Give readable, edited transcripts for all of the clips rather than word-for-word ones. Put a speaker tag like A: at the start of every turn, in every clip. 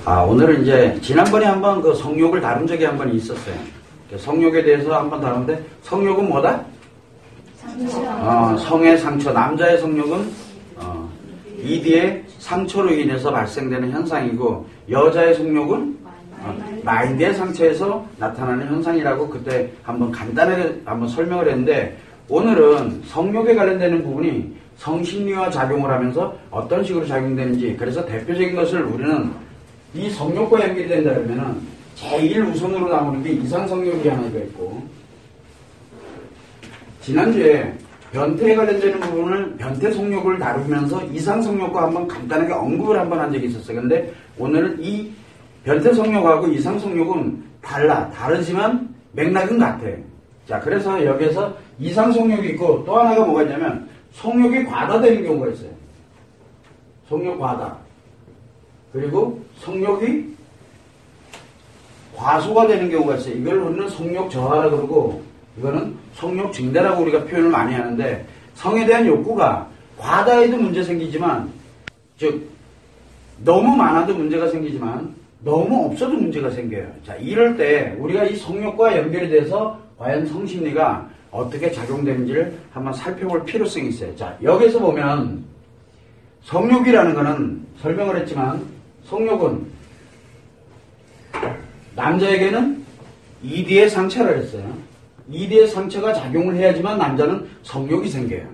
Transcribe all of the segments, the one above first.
A: 오늘은 이제 지난번에 한번 그 성욕을 다룬 적이 한 번 있었어요. 성욕에 대해서 한번 다뤘는데, 성욕은 뭐다? 성의 상처. 남자의 성욕은 이디의 상처로 인해서 발생되는 현상이고, 여자의 성욕은 마인드의 상처에서 나타나는 현상이라고 그때 한번 간단하게 한번 설명을 했는데, 오늘은 성욕에 관련되는 부분이 성심리와 작용을 하면서 어떤 식으로 작용되는지, 그래서 대표적인 것을 우리는 이 성욕과 연결된다 그러면은 제일 우선으로 나오는 게 이상성욕이 하나가 있고, 지난주에 변태에 관련되는 부분을 변태성욕을 다루면서 이상성욕과 한번 간단하게 언급을 한번 한 적이 있었어요. 근데 오늘은 이 변태성욕하고 이상성욕은 다르지만 맥락은 같아요. 자, 그래서 여기에서 이상성욕이 있고 또 하나가 뭐가 있냐면 성욕이 과다되는 경우가 있어요. 성욕 과다. 그리고 성욕이 과소가 되는 경우가 있어요. 이걸 우리는 성욕 저하라고 그러고, 이거는 성욕 증대라고 우리가 표현을 많이 하는데, 성에 대한 욕구가 과다해도 문제 생기지만, 즉 너무 많아도 문제가 생기지만 너무 없어도 문제가 생겨요. 자, 이럴 때 우리가 이 성욕과 연결이 돼서 과연 성심리가 어떻게 작용되는지를 한번 살펴볼 필요성이 있어요. 자, 여기서 보면 성욕이라는 거는 설명을 했지만, 성욕은 남자에게는 이디의 상처를 했어요. 이디의 상처가 작용을 해야지만 남자는 성욕이 생겨요.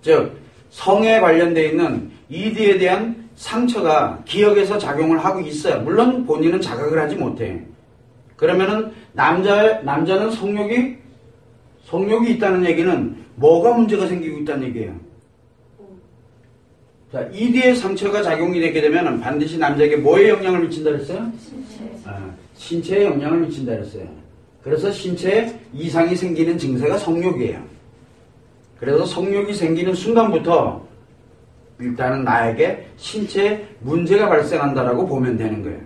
A: 즉 성에 관련되어 있는 이디에 대한 상처가 기억에서 작용을 하고 있어요. 물론 본인은 자각을 하지 못해요. 그러면은 남자는 성욕이 있다는 얘기는 뭐가 문제가 생기고 있다는 얘기예요. 자, 이디의 상처가 작용이 되게 되면 반드시 남자에게 뭐에 영향을 미친다 그랬어요? 신체에 영향을 미친다 그랬어요. 그래서 신체에 이상이 생기는 증세가 성욕이에요. 그래서 성욕이 생기는 순간부터 일단은 나에게 신체에 문제가 발생한다라고 보면 되는 거예요.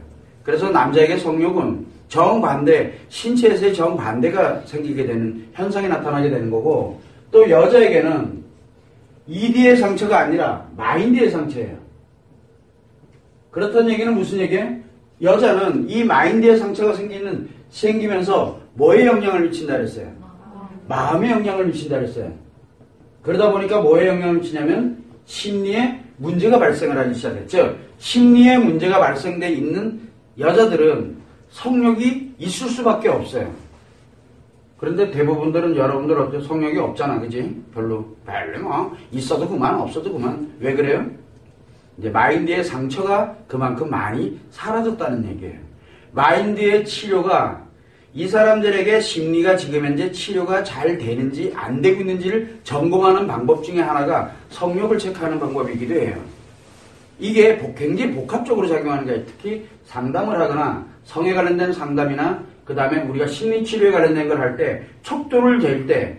A: 그래서 남자에게 성욕은 정반대, 신체에서의 정반대가 생기게 되는 현상이 나타나게 되는 거고, 또 여자에게는 이디의 상처가 아니라 마인드의 상처예요. 그렇다는 얘기는 무슨 얘기예요? 여자는 이 마인드의 상처가 생기면서 뭐에 영향을 미친다 그랬어요? 마음에 영향을 미친다 그랬어요. 그러다 보니까 뭐에 영향을 미치냐면 심리에 문제가 발생을 하기 시작했죠. 심리에 문제가 발생돼 있는 여자들은 성욕이 있을 수밖에 없어요. 그런데 대부분들은 여러분들 어때요? 성욕이 없잖아, 그지? 별로 뭐 있어도 그만, 없어도 그만. 왜 그래요? 이제 마인드의 상처가 그만큼 많이 사라졌다는 얘기예요. 마인드의 치료가 이 사람들에게 심리가 지금 현재 치료가 잘 되는지 안 되고 있는지를 점검하는 방법 중에 하나가 성욕을 체크하는 방법이기도 해요. 이게 굉장히 복합적으로 작용하는 거예요. 특히 상담을 하거나 성에 관련된 상담이나 그 다음에 우리가 심리치료에 관련된 걸 할 때 척도를 잴 때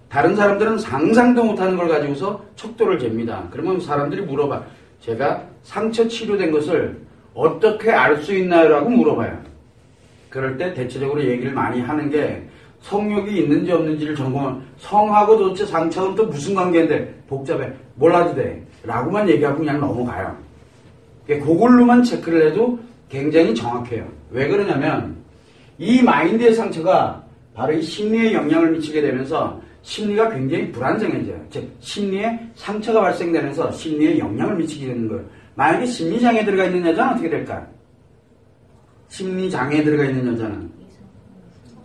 A: 다른 사람들은 상상도 못하는 걸 가지고서 척도를 잽니다. 그러면 사람들이 물어봐. 제가 상처 치료된 것을 어떻게 알 수 있나요? 라고 물어봐요. 그럴 때 대체적으로 얘기를 많이 하는 게 성욕이 있는지 없는지를 점검하는, 성하고 도대체 상처는 또 무슨 관계인데 복잡해. 몰라도 돼. 라고만 얘기하고 그냥 넘어가요. 그걸로만 체크를 해도 굉장히 정확해요. 왜 그러냐면 이 마인드의 상처가 바로 이 심리에 영향을 미치게 되면서 심리가 굉장히 불안정해져요. 즉 심리에 상처가 발생되면서 심리에 영향을 미치게 되는 거예요. 만약에 심리장애에 들어가 있는 여자는 어떻게 될까요? 심리장애에 들어가 있는 여자는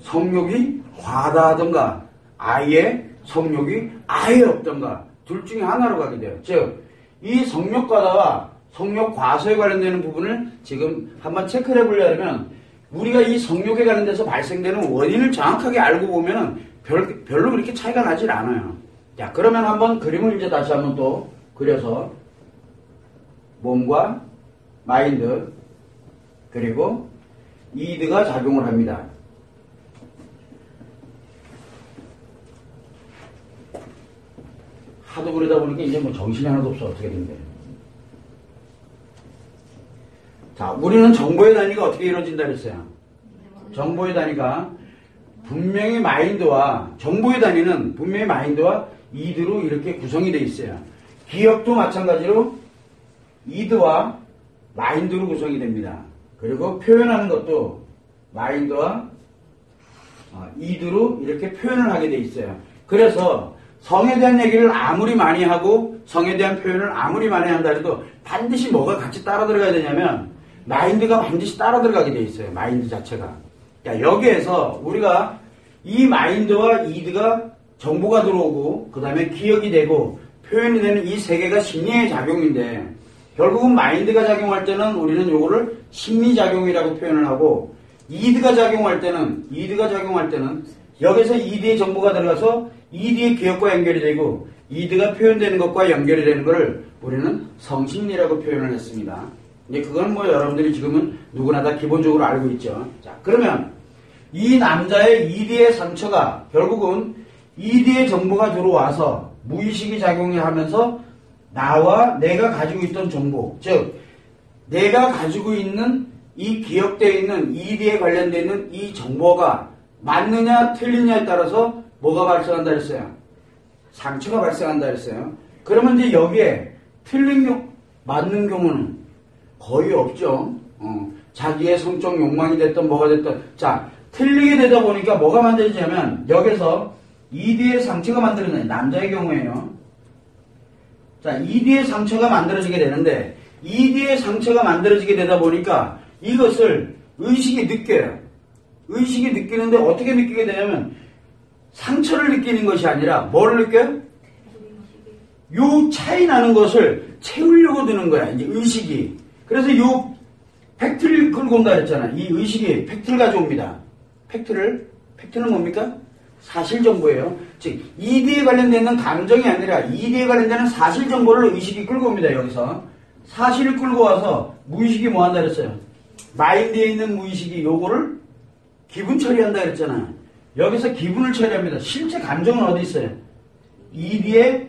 A: 성욕이 과다하던가 아예 성욕이 아예 없던가 둘 중에 하나로 가게 돼요. 즉 이 성욕 과다와 성욕 과소에 관련되는 부분을 지금 한번 체크를 해보려면 우리가 이 성욕에 관련돼서 발생되는 원인을 정확하게 알고 보면 별로 그렇게 차이가 나질 않아요. 자, 그러면 한번 그림을 이제 다시 한번 또 그려서 몸과 마인드 그리고 이드가 작용을 합니다. 하도 그러다 보니까 이제 뭐 정신이 하나도 없어. 어떻게 된대. 자, 우리는 정보의 단위가 어떻게 이루어진다 그랬어요? 정보의 단위가 분명히 마인드와, 정보의 단위는 분명히 마인드와 이드로 이렇게 구성이 되어 있어요. 기억도 마찬가지로 이드와 마인드로 구성이 됩니다. 그리고 표현하는 것도 마인드와 이드로 이렇게 표현을 하게 돼 있어요. 그래서 성에 대한 얘기를 아무리 많이 하고 성에 대한 표현을 아무리 많이 한다 해도 반드시 뭐가 같이 따라 들어가야 되냐면 마인드가 반드시 따라 들어가게 돼 있어요. 마인드 자체가. 자, 여기에서 우리가 이 마인드와 이드가 정보가 들어오고 그 다음에 기억이 되고 표현이 되는 이 세 개가 심리의 작용인데 결국은 마인드가 작용할 때는 우리는 요거를 심리작용이라고 표현을 하고 이드가 작용할 때는 여기서 이드의 정보가 들어가서 이드의 기억과 연결이 되고 이드가 표현되는 것과 연결이 되는 것을 우리는 성심리라고 표현을 했습니다. 근데 그건 뭐 여러분들이 지금은 누구나 다 기본적으로 알고 있죠. 자, 그러면 이 남자의 이드의 상처가 결국은 이드의 정보가 들어와서 무의식이 작용하면서 나와 내가 가지고 있던 정보, 즉 내가 가지고 있는 이 기억되어 있는 이드에 관련되어 있는 이 정보가 맞느냐 틀리냐에 따라서 뭐가 발생한다 했어요? 상처가 발생한다 했어요. 그러면 이제 여기에 맞는 경우는 거의 없죠. 자기의 성적 욕망이 됐든 뭐가 됐든. 자, 틀리게 되다 보니까 뭐가 만들어지냐면 여기서 이드의 상처가 만들어져요. 남자의 경우에요. 자, 이드의 상처가 만들어지게 되는데 이드의 상처가 만들어지게 되다 보니까 이것을 의식이 느껴요. 의식이 느끼는데 어떻게 느끼게 되냐면 상처를 느끼는 것이 아니라 뭐를 느껴요? 요 차이 나는 것을 채우려고 드는 거야. 이제 의식이. 그래서 요 팩트를 끌고 온다 했잖아. 이 의식이 팩트를 가져옵니다. 팩트는 뭡니까? 사실 정보예요. 즉 이드에 관련되는 감정이 아니라 이드에 관련되는 사실 정보를 의식이 끌고 옵니다. 여기서 사실을 끌고 와서 무의식이 뭐 한다 그랬어요? 마인드에 있는 무의식이 요거를 기분 처리한다 그랬잖아. 여기서 기분을 처리합니다. 실제 감정은 어디 있어요? 이드의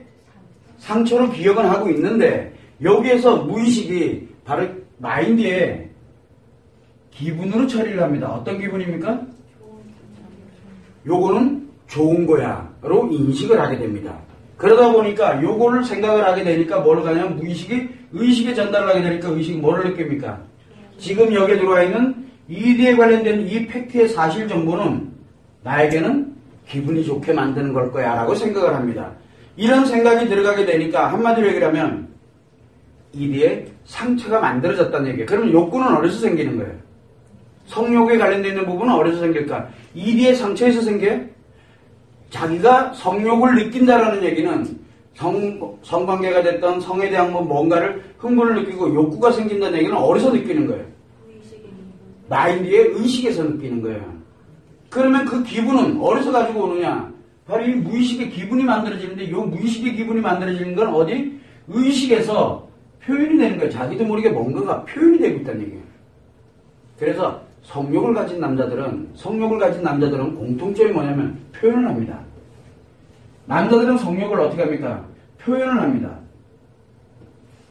A: 상처로 기억은 하고 있는데 여기에서 무의식이 바로 마인드에 기분으로 처리를 합니다. 어떤 기분입니까? 요거는 좋은 거야로 인식을 하게 됩니다. 그러다 보니까 요거를 생각을 하게 되니까 뭐를 가냐면 무의식이 의식에 전달을 하게 되니까 의식이 뭐를 느낍니까? 지금 여기에 들어와 있는 이드에 관련된 이 팩트의 사실 정보는 나에게는 기분이 좋게 만드는 걸 거야 라고 생각을 합니다. 이런 생각이 들어가게 되니까 한마디로 얘기를 하면 이드에 상처가 만들어졌다는 얘기예요. 그러면 욕구는 어디서 생기는 거예요? 성욕에 관련되어 있는 부분은 어디서 생길까? 이드의 상처에서 생겨요? 자기가 성욕을 느낀다라는 얘기는 성관계가 됐던 성에 대한 뭔가를 흥분을 느끼고 욕구가 생긴다는 얘기는 어디서 느끼는 거예요? 마인드의 의식에서 느끼는 거예요. 그러면 그 기분은 어디서 가지고 오느냐? 바로 이 무의식의 기분이 만들어지는데 이 무의식의 기분이 만들어지는 건 어디? 의식에서 표현이 되는 거예요. 자기도 모르게 뭔가가 표현이 되고 있다는 얘기예요. 그래서 성욕을 가진 남자들은 공통점이 뭐냐면 표현을 합니다. 남자들은 성욕을 어떻게 합니까? 표현을 합니다.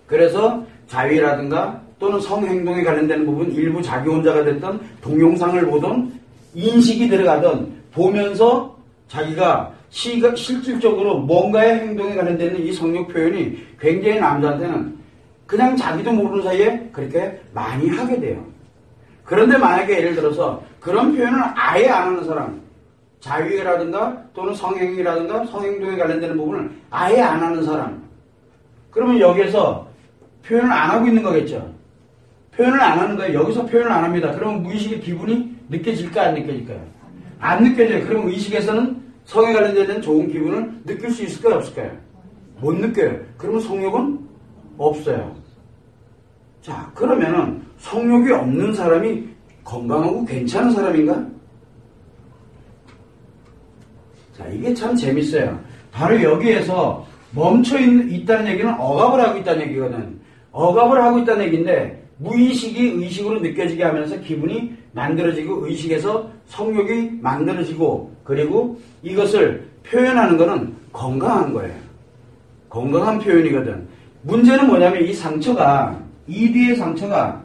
A: 그래서 자위라든가 또는 성행동에 관련되는 부분 일부 자기 혼자가 됐던 동영상을 보던 인식이 들어가던 보면서 자기가 실질적으로 뭔가의 행동에 관련되는 이 성욕 표현이 굉장히 남자한테는 그냥 자기도 모르는 사이에 그렇게 많이 하게 돼요. 그런데 만약에 예를 들어서 그런 표현을 아예 안 하는 사람, 자위라든가 또는 성행이라든가 성행동에 관련되는 부분을 아예 안 하는 사람, 그러면 여기에서 표현을 안 하고 있는 거겠죠. 표현을 안 하는 거예요. 여기서 표현을 안 합니다. 그러면 무의식의 기분이 느껴질까 안 느껴질까요? 안 느껴져요. 그러면 의식에서는 성에 관련되는 좋은 기분을 느낄 수 있을까요? 없을까요? 못 느껴요. 그러면 성욕은 없어요. 자, 그러면은 성욕이 없는 사람이 건강하고 괜찮은 사람인가? 자, 이게 참 재밌어요. 바로 여기에서 멈춰있다는 얘기는 억압을 하고 있다는 얘기거든. 억압을 하고 있다는 얘기인데 무의식이 의식으로 느껴지게 하면서 기분이 만들어지고 의식에서 성욕이 만들어지고 그리고 이것을 표현하는 것은 건강한 거예요. 건강한 표현이거든. 문제는 뭐냐면 이 상처가 이드의 상처가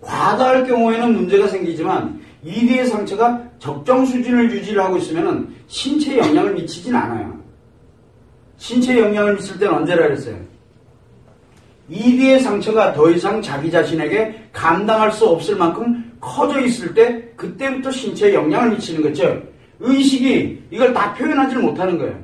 A: 과다할 경우에는 문제가 생기지만 이드의 상처가 적정 수준을 유지를 하고 있으면 신체에 영향을 미치진 않아요. 신체에 영향을 미칠 때는 언제라 그랬어요? 이디의 상처가 더 이상 자기 자신에게 감당할 수 없을 만큼 커져 있을 때 그때부터 신체에 영향을 미치는 거죠. 의식이 이걸 다 표현하지를 못하는 거예요.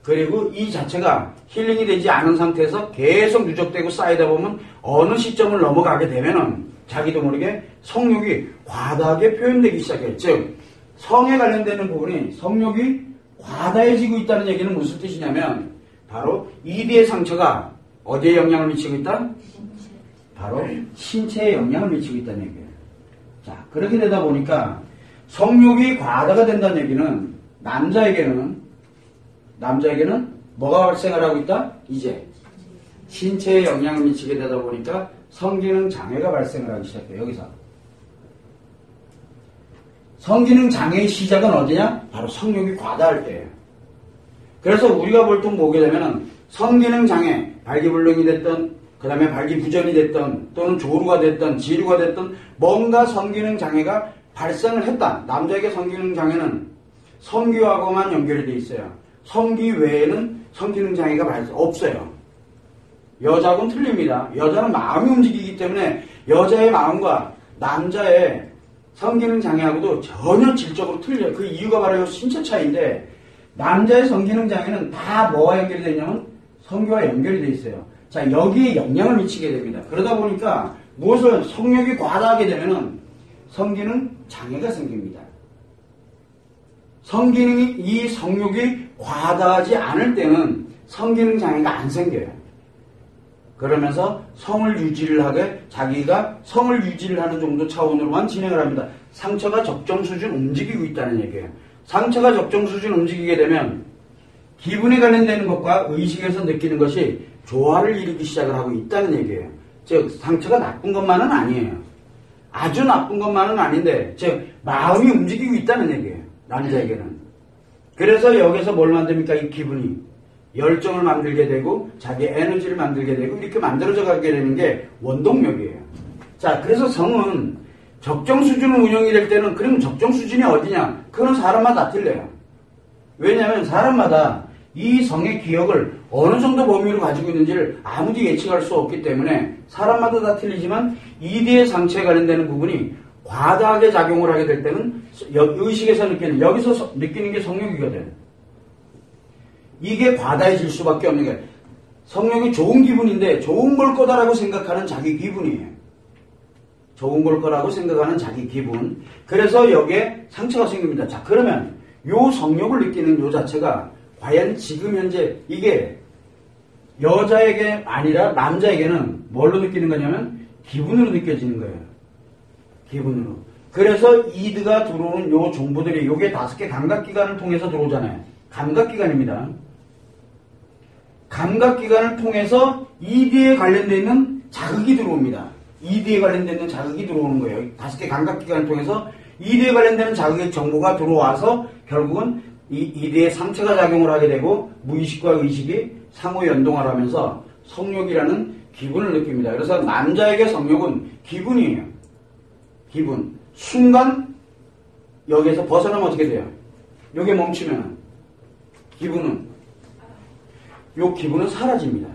A: 그리고 이 자체가 힐링이 되지 않은 상태에서 계속 누적되고 쌓이다 보면 어느 시점을 넘어가게 되면은 자기도 모르게 성욕이 과다하게 표현되기 시작해요. 즉 성에 관련되는 부분이 성욕이 과다해지고 있다는 얘기는 무슨 뜻이냐면 바로 이디의 상처가 어디에 영향을 미치고 있다? 바로 신체에 영향을 미치고 있다는 얘기예요. 자, 그렇게 되다 보니까 성욕이 과다가 된다는 얘기는 남자에게는 뭐가 발생을 하고 있다? 이제 신체에 영향을 미치게 되다 보니까 성기능 장애가 발생을 하기 시작해요. 여기서 성기능 장애의 시작은 어디냐? 바로 성욕이 과다할 때예요. 그래서 우리가 보통 보게 되면은 성기능 장애, 발기불능이 됐던, 그 다음에 발기부전이 됐던, 또는 조루가 됐던, 지루가 됐던 뭔가 성기능 장애가 발생을 했다. 남자에게 성기능 장애는 성기하고만 연결이 돼 있어요. 성기 외에는 성기능 장애가 없어요. 여자하고는 틀립니다. 여자는 마음이 움직이기 때문에 여자의 마음과 남자의 성기능 장애하고도 전혀 질적으로 틀려요. 그 이유가 바로 신체 차이인데 남자의 성기능 장애는 다 뭐와 연결이 되냐면 성기와 연결이 돼 있어요. 자, 여기에 영향을 미치게 됩니다. 그러다 보니까 무엇을 성욕이 과다하게 되면은 성기능 장애가 생깁니다. 이 성욕이 과다하지 않을 때는 성기능 장애가 안 생겨요. 그러면서 성을 유지를 하게 자기가 성을 유지를 하는 정도 차원으로만 진행을 합니다. 상처가 적정 수준 움직이고 있다는 얘기예요. 상처가 적정 수준 움직이게 되면 기분에 관련되는 것과 의식에서 느끼는 것이 조화를 이루기 시작을 하고 있다는 얘기예요. 즉 상처가 나쁜 것만은 아니에요. 아주 나쁜 것만은 아닌데 즉 마음이 움직이고 있다는 얘기예요. 남자에게는. 그래서 여기서 뭘 만듭니까? 이 기분이 열정을 만들게 되고 자기 에너지를 만들게 되고 이렇게 만들어져 가게 되는 게 원동력이에요. 자, 그래서 성은 적정 수준으로 운영이 될 때는 그럼 적정 수준이 어디냐? 그건 사람마다 틀려요. 왜냐하면 사람마다 이 성의 기억을 어느 정도 범위로 가지고 있는지를 아무도 예측할 수 없기 때문에 사람마다 다 틀리지만 이디의 상처에 관련되는 부분이 과다하게 작용을 하게 될 때는 의식에서 느끼는, 여기서 느끼는 게 성욕이거든. 이게 과다해질 수밖에 없는 게 성욕이 좋은 기분인데 좋은 걸 거다라고 생각하는 자기 기분이에요. 좋은 걸 거라고 생각하는 자기 기분. 그래서 여기에 상처가 생깁니다. 자, 그러면 요 성욕을 느끼는 요 자체가 과연 지금 현재 이게 여자에게 아니라 남자에게는 뭘로 느끼는 거냐면 기분으로 느껴지는 거예요. 기분으로. 그래서 이드가 들어오는 요 정보들이 요게 5개 감각기관을 통해서 들어오잖아요. 감각기관입니다. 감각기관을 통해서 이드에 관련되어 있는 자극이 들어옵니다. 이드에 관련되어 있는 자극이 들어오는 거예요. 5개 감각기관을 통해서 이드에 관련되는 자극의 정보가 들어와서 결국은 이 이드에 상처가 작용을 하게 되고 무의식과 의식이 상호 연동을 하면서 성욕이라는 기분을 느낍니다. 그래서 남자에게 성욕은 기분이에요. 기분. 순간 여기에서 벗어나면 어떻게 돼요? 여기에 멈추면 기분은 사라집니다.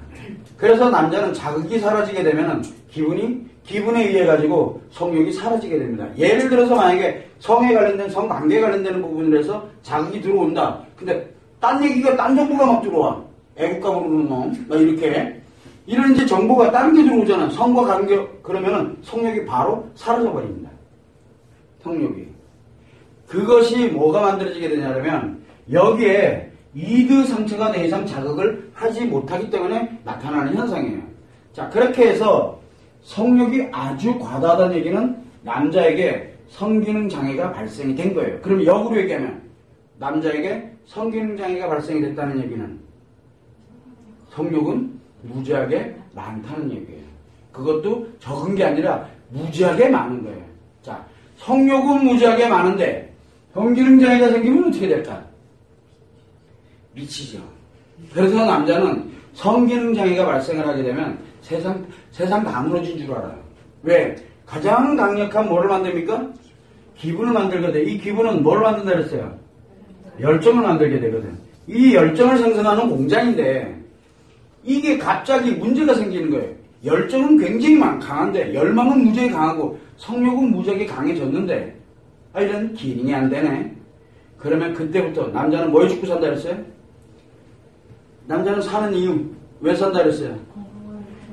A: 그래서 남자는 자극이 사라지게 되면 기분에 의해 가지고 성욕이 사라지게 됩니다. 예를 들어서 만약에 성에 관련된 성관계에 관련되는 부분을 해서 자극이 들어온다. 근데 딴 얘기가 딴 정보가 막 들어와. 애국가 부르는 놈, 막 이렇게 이런 이제 정보가 다른 게 들어오잖아. 성과 관계 그러면은 성욕이 바로 사라져 버립니다. 성욕이. 그것이 뭐가 만들어지게 되냐면 여기에 이드 상처가 더 이상 자극을 하지 못하기 때문에 나타나는 현상이에요. 자, 그렇게 해서 성욕이 아주 과다하다는 얘기는 남자에게 성기능 장애가 발생이 된 거예요. 그럼 역으로 얘기하면 남자에게 성기능 장애가 발생이 됐다는 얘기는 성욕은 무지하게 많다는 얘기예요. 그것도 적은 게 아니라 무지하게 많은 거예요. 자, 성욕은 무지하게 많은데 성기능 장애가 생기면 어떻게 될까? 미치죠. 그래서 남자는 성기능 장애가 발생을 하게 되면 세상 다 무너진 줄 알아요. 왜? 가장 강력한 뭐를 만듭니까? 기분을 만들거든. 이 기분은 뭘 만든다 그랬어요? 열정을 만들게 되거든. 이 열정을 생성하는 공장인데 이게 갑자기 문제가 생기는 거예요. 열정은 굉장히 강한데 열망은 무지하게 강하고 성욕은 무지하게 강해졌는데 이런 기능이 안 되네. 그러면 그때부터 남자는 뭐에 죽고 산다 그랬어요? 남자는 사는 이유 왜 산다 그랬어요?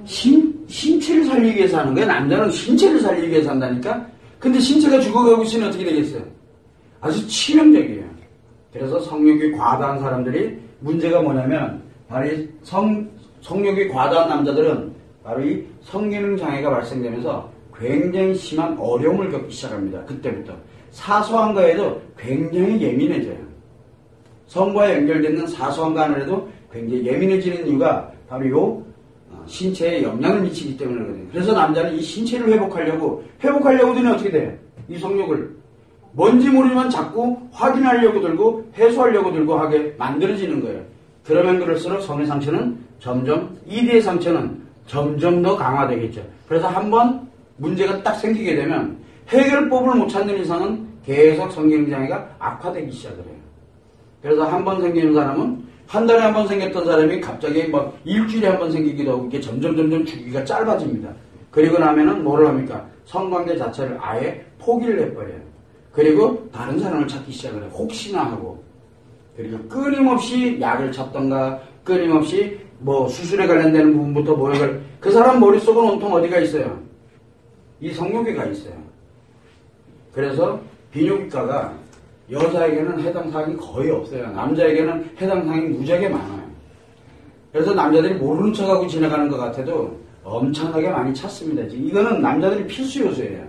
A: 신체를 살리기 위해서 하는 거예요. 남자는 신체를 살리기 위해서 한다니까. 근데 신체가 죽어가고 있으면 어떻게 되겠어요? 아주 치명적이에요. 그래서 성욕이 과다한 사람들이 문제가 뭐냐면 바로 이 성욕이 과다한 남자들은 바로 이 성기능 장애가 발생되면서 굉장히 심한 어려움을 겪기 시작합니다. 그때부터 사소한 거에도 굉장히 예민해져요. 성과 연결되는 사소한 거 하나라도 굉장히 예민해지는 이유가 바로 요 신체에 영향을 미치기 때문에 그러거든요. 그래서 남자는 이 신체를 회복하려고 되면 어떻게 돼요? 이 성욕을 뭔지 모르지만 자꾸 확인하려고 들고 해소하려고 들고 하게 만들어지는 거예요. 그러면 그럴수록 성의 상처는 점점 이대의 상처는 점점 더 강화되겠죠. 그래서 한번 문제가 딱 생기게 되면 해결법을 못 찾는 이상은 계속 성기능장애가 악화되기 시작을 해요. 그래서 한 번 생기는 사람은 한 달에 한 번 생겼던 사람이 갑자기 막 일주일에 한 번 생기기도 하고 이게 점점 주기가 짧아집니다. 그리고 나면은 뭐를 합니까? 성관계 자체를 아예 포기를 해버려요. 그리고 다른 사람을 찾기 시작을 해요. 혹시나 하고. 그리고 끊임없이 약을 찾던가 끊임없이 뭐 수술에 관련되는 부분부터 그 사람 머릿속은 온통 어디가 있어요? 이 성욕이가 있어요. 그래서 비뇨기과가 여자에게는 해당 사항이 거의 없어요. 남자에게는 해당 사항이 무지하게 많아요. 그래서 남자들이 모르는 척하고 지나가는 것 같아도 엄청나게 많이 찾습니다. 이거는 남자들이 필수 요소예요.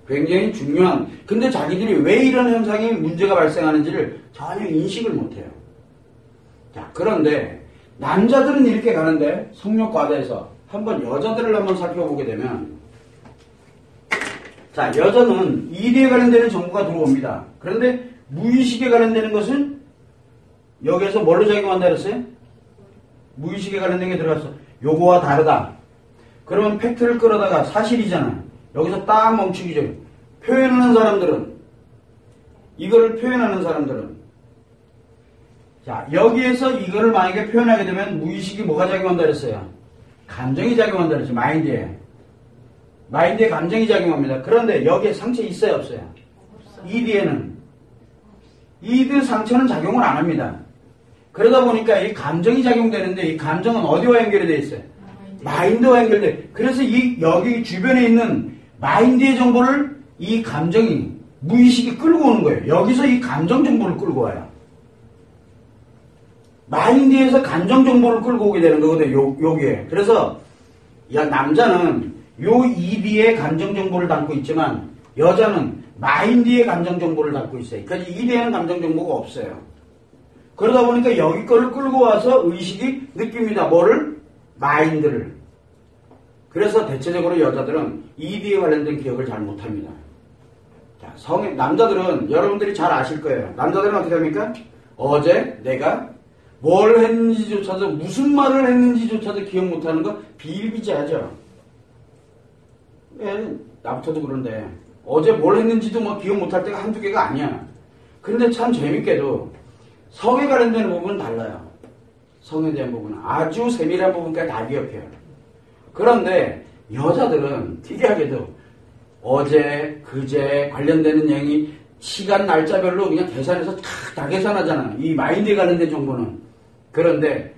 A: 굉장히 중요한. 근데 자기들이 왜 이런 현상이 문제가 발생하는지를 전혀 인식을 못해요. 자, 그런데 남자들은 이렇게 가는데 성욕 과다에서 한번 여자들을 한번 살펴보게 되면 자, 여자는 이대에 관련되는 정보가 들어옵니다. 그런데 무의식에 관련되는 것은 여기에서 뭘로 작용한다 그랬어요? 무의식에 관련된 게 들어갔어. 요거와 다르다. 그러면 팩트를 끌어다가 사실이잖아. 여기서 딱 멈추기죠. 표현하는 사람들은 이거를 표현하는 사람들은 자, 여기에서 이거를 만약에 표현하게 되면 무의식이 뭐가 작용한다 그랬어요? 감정이 작용한다 그랬어요. 마인드에 감정이 작용합니다. 그런데 여기에 상처 있어요 없어요? 이드에는 이드 상처는 작용을 안 합니다. 그러다 보니까 이 감정이 작용되는데 이 감정은 어디와 연결이 되어 있어요? 마인드와 연결돼. 그래서 여기 주변에 있는 마인드의 정보를 이 감정이 무의식이 끌고 오는 거예요. 여기서 이 감정 정보를 끌고 와요. 마인드에서 감정 정보를 끌고 오게 되는 거거든요. 여기에. 그래서 남자는 요 이드의 감정 정보를 담고 있지만 여자는 마인드의 감정 정보를 담고 있어요. 그러니까 이드에는 감정 정보가 없어요. 그러다 보니까 여기 거를 끌고 와서 의식이 느낍니다. 뭐를? 마인드를. 그래서 대체적으로 여자들은 이드에 관련된 기억을 잘 못합니다. 자, 남자들은 여러분들이 잘 아실 거예요. 남자들은 어떻게 합니까? 어제 내가 뭘 했는지조차도 무슨 말을 했는지조차도 기억 못하는 거 비일비재하죠. 나부터도 그런데 어제 뭘 했는지도 뭐 기억 못할 때가 한두 개가 아니야. 그런데 참 재밌게도 성에 관련되는 부분은 달라요. 성에 대한 부분은 아주 세밀한 부분까지 다 기억해요. 그런데 여자들은 특이하게도 어제, 그제 관련되는 내용이 시간 날짜별로 그냥 계산해서 다 계산하잖아. 이 마인드에 관련된 정보는. 그런데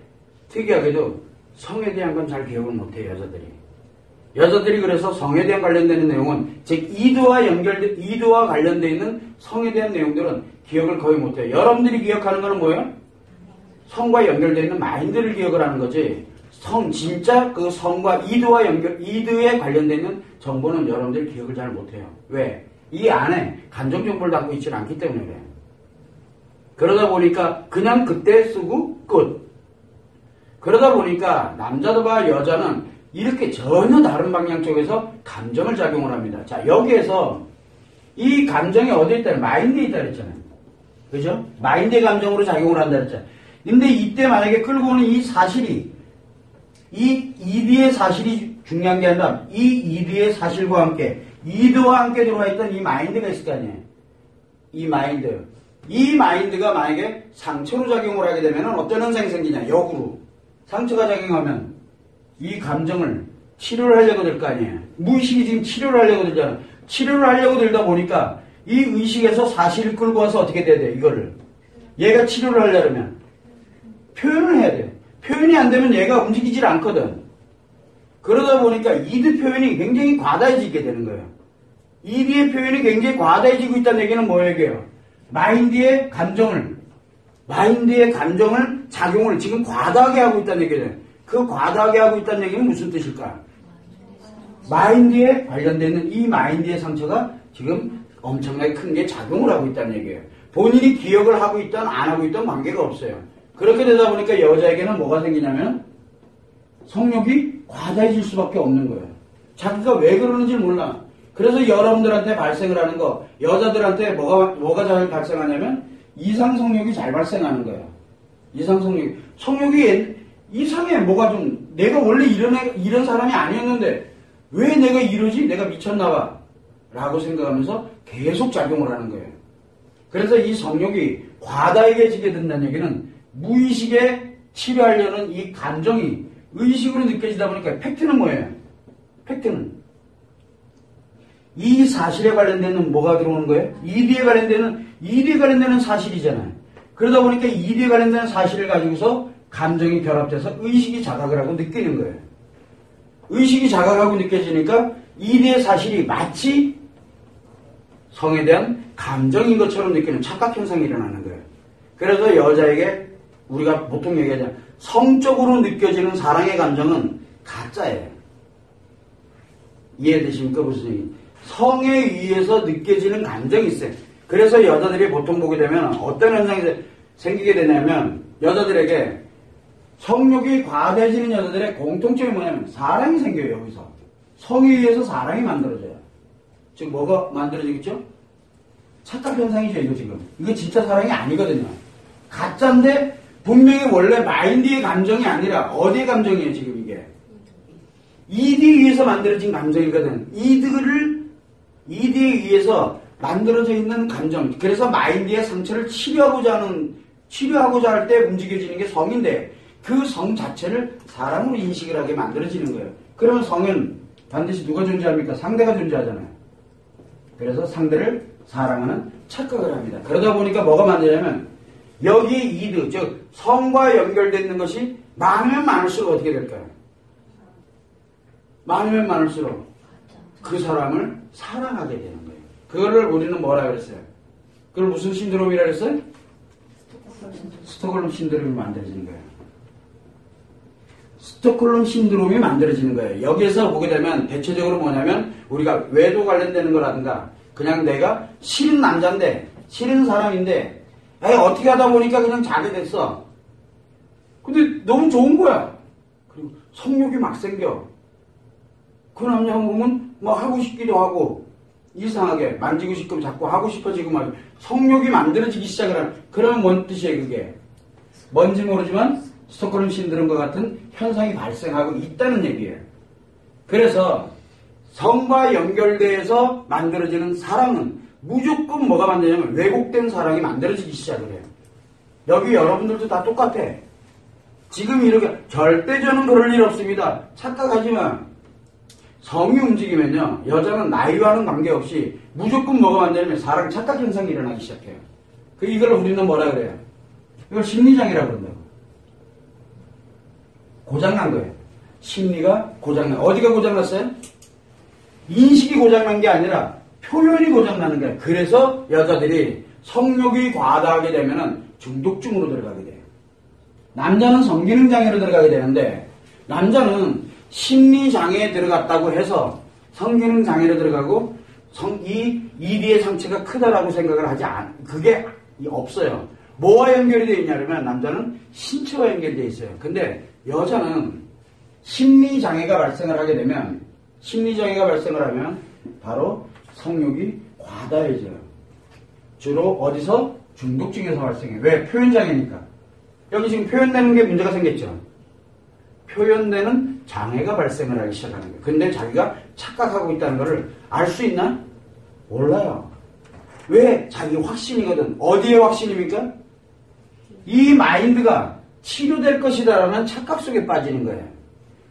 A: 특이하게도 성에 대한 건 잘 기억을 못해요. 여자들이 그래서 성에 대한 관련되는 내용은 즉 이드와 관련되어 있는 성에 대한 내용들은 기억을 거의 못해요. 여러분들이 기억하는 거는 뭐예요? 성과 연결되어 있는 마인드를 기억을 하는 거지. 진짜 그 성과 이드에 관련되어 있는 정보는 여러분들이 기억을 잘 못해요. 왜? 이 안에 감정 정보를 담고 있지는 않기 때문에 그래요. 그러다 보니까 그냥 그때 쓰고 끝. 그러다 보니까 남자와 여자는 이렇게 전혀 다른 방향 쪽에서 감정을 작용을 합니다. 자, 여기에서 이 감정이 어디에 있다? 마인드에 있다 그랬잖아요. 그죠? 마인드의 감정으로 작용을 한다 그랬잖아요. 근데 이때 만약에 끌고 오는 이 사실이 이 이드의 사실이 중요한 게 아니라 이 이드의 사실과 함께 이드와 함께 들어와 있던 이 마인드가 있을 거 아니에요. 이 마인드가 만약에 상처로 작용을 하게 되면 어떤 현상이 생기냐. 역으로 상처가 작용하면 이 감정을 치료를 하려고 들 거 아니에요. 무의식이 지금 치료를 하려고 들잖아. 치료를 하려고 들다 보니까 이 의식에서 사실을 끌고 와서 어떻게 돼야 돼? 이거를. 얘가 치료를 하려면 표현을 해야 돼. 표현이 안 되면 얘가 움직이질 않거든. 그러다 보니까 이드 표현이 굉장히 과다해지게 되는 거예요. 이드의 표현이 굉장히 과다해지고 있다는 얘기는 뭐 얘기예요? 마인드의 감정을 작용을 지금 과다하게 하고 있다는 얘기예요. 그 과다하게 하고 있다는 얘기는 무슨 뜻일까? 마인드에 관련되어 있는 이 마인드의 상처가 지금 엄청나게 큰 게 작용을 하고 있다는 얘기예요. 본인이 기억을 하고 있든 안 하고 있든 관계가 없어요. 그렇게 되다 보니까 여자에게는 뭐가 생기냐면 성욕이 과다해질 수밖에 없는 거예요. 자기가 왜 그러는지 몰라. 그래서 여러분들한테 발생을 하는 거, 여자들한테 뭐가 잘 발생하냐면 이상 성욕이 잘 발생하는 거예요. 이상 성욕이 이상해. 뭐가 좀 내가 원래 이런 사람이 아니었는데 왜 내가 이러지? 내가 미쳤나 봐. 라고 생각하면서 계속 작용을 하는 거예요. 그래서 이 성욕이 과다해지게 된다는 얘기는 무의식에 치료하려는 이 감정이 의식으로 느껴지다 보니까 팩트는 뭐예요? 팩트는 이 사실에 관련되는 뭐가 들어오는 거예요? 이드에 관련되는 사실이잖아요. 그러다 보니까 이드에 관련되는 사실을 가지고서 감정이 결합돼서 의식이 자각을 하고 느끼는 거예요. 의식이 자각하고 느껴지니까 이드의 사실이 마치 성에 대한 감정인 것처럼 느끼는 착각 현상이 일어나는 거예요. 그래서 여자에게 우리가 보통 얘기하잖아요. 성적으로 느껴지는 사랑의 감정은 가짜예요. 이해되십니까? 무슨 얘기? 성에 의해서 느껴지는 감정이 있어요. 그래서 여자들이 보통 보게 되면 어떤 현상이 생기게 되냐면 여자들에게 성욕이 과다해지는 여자들의 공통점이 뭐냐면 사랑이 생겨요. 여기서 성에 의해서 사랑이 만들어져요. 지금 뭐가 만들어지겠죠? 착각 현상이죠. 이거 지금 이거 진짜 사랑이 아니거든요. 가짜인데 분명히 원래 마인드의 감정이 아니라 어디의 감정이에요? 지금 이게 이드에 의해서 만들어진 감정이거든. 이드에 의해서 만들어져 있는 감정. 그래서 마인드의 상처를 치료하고자 할 때 움직여지는 게 성인데 그 성 자체를 사랑으로 인식을 하게 만들어지는 거예요. 그러면 성은 반드시 누가 존재합니까? 상대가 존재하잖아요. 그래서 상대를 사랑하는 착각을 합니다. 그러다 보니까 뭐가 만드냐면 여기 이드, 즉 성과 연결되어 있는 것이 많으면 많을수록 어떻게 될까요? 많으면 많을수록 그 사람을 사랑하게 되는 거예요. 그거를 우리는 뭐라 그랬어요? 그걸 무슨 신드롬이라 그랬어요? 스톡홀름 신드롬이 만들어지는 거예요. 스톡홀름 신드롬이 만들어지는 거예요. 여기에서 보게 되면 대체적으로 뭐냐면 우리가 외도 관련되는 거라든가 그냥 내가 싫은 남자인데 싫은 사람인데 어떻게 하다 보니까 그냥 자게 됐어. 근데 너무 좋은 거야. 그리고 성욕이 막 생겨. 그 남자 보면 막 하고 싶기도 하고 이상하게 만지고 싶고 자꾸 하고 싶어지고 막 성욕이 만들어지기 시작을 하는. 그러면 뭔 뜻이에요 그게? 뭔지 모르지만 스톡홀름 신드롬과 같은 현상이 발생하고 있다는 얘기예요. 그래서 성과 연결돼서 만들어지는 사랑은 무조건 뭐가 만드냐면 왜곡된 사랑이 만들어지기 시작을 해요. 여기 여러분들도 다 똑같아. 지금 이렇게 절대 저는 그럴 일 없습니다. 착각하지 마. 성이 움직이면요. 여자는 나이와는 관계없이 무조건 뭐가 만드냐면 사랑 착각 현상이 일어나기 시작해요. 이걸 우리는 뭐라 그래요? 이걸 심리장애라고 그런다고. 고장난 거예요. 심리가 고장난. 어디가 고장났어요? 인식이 고장난 게 아니라 표현이 고장나는 거예요. 그래서 여자들이 성욕이 과다하게 되면 중독증으로 들어가게 돼요. 남자는 성기능장애로 들어가게 되는데 남자는 심리장애에 들어갔다고 해서 성기능장애로 들어가고 이리의 상처가 크다라고 생각을 하지 그게 없어요. 뭐와 연결이 되어 있냐면 남자는 신체와 연결되어 있어요. 근데 여자는 심리장애가 발생을 하면 바로 성욕이 과다해져요. 주로 어디서? 중독증에서 발생해요. 왜? 표현장애니까. 여기 지금 표현되는 게 문제가 생겼죠. 표현되는 장애가 발생을 하기 시작하는 거예요. 근데 자기가 착각하고 있다는 것을 알 수 있나? 몰라요. 왜? 자기 확신이거든. 어디에 확신입니까? 이 마인드가 치료될 것이다라는 착각 속에 빠지는 거예요.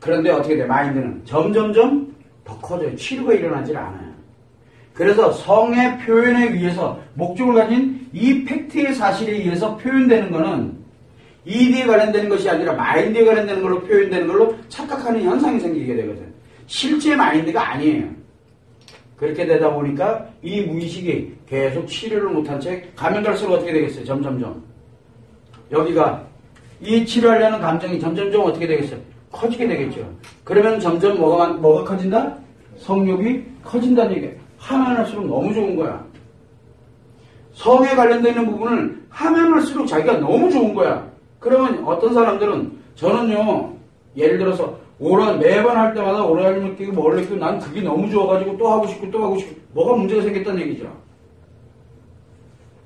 A: 그런데 어떻게 돼? 마인드는 점점점 더 커져요. 치료가 일어나질 않아요. 그래서 성의 표현에 의해서 목적을 가진 이 팩트의 사실에 의해서 표현되는 거는 이드에 관련되는 것이 아니라 마인드에 관련되는 걸로 표현되는 걸로 착각하는 현상이 생기게 되거든. 실제 마인드가 아니에요. 그렇게 되다 보니까 이 무의식이 계속 치료를 못한 채 가면 갈수록 어떻게 되겠어요? 점점점. 여기가 이 치료하려는 감정이 점점점 어떻게 되겠어요? 커지게 되겠죠. 그러면 점점 뭐가 커진다? 성욕이 커진다는 얘기예요. 하면 할수록 너무 좋은 거야. 성에 관련되는 부분을 하면 할수록 자기가 너무 좋은 거야. 그러면 어떤 사람들은 저는요, 예를 들어서 매번 할 때마다 오라를 느끼고 뭘 느끼고 난 그게 너무 좋아가지고 또 하고 싶고 또 하고 싶고 뭐가 문제가 생겼다는 얘기죠.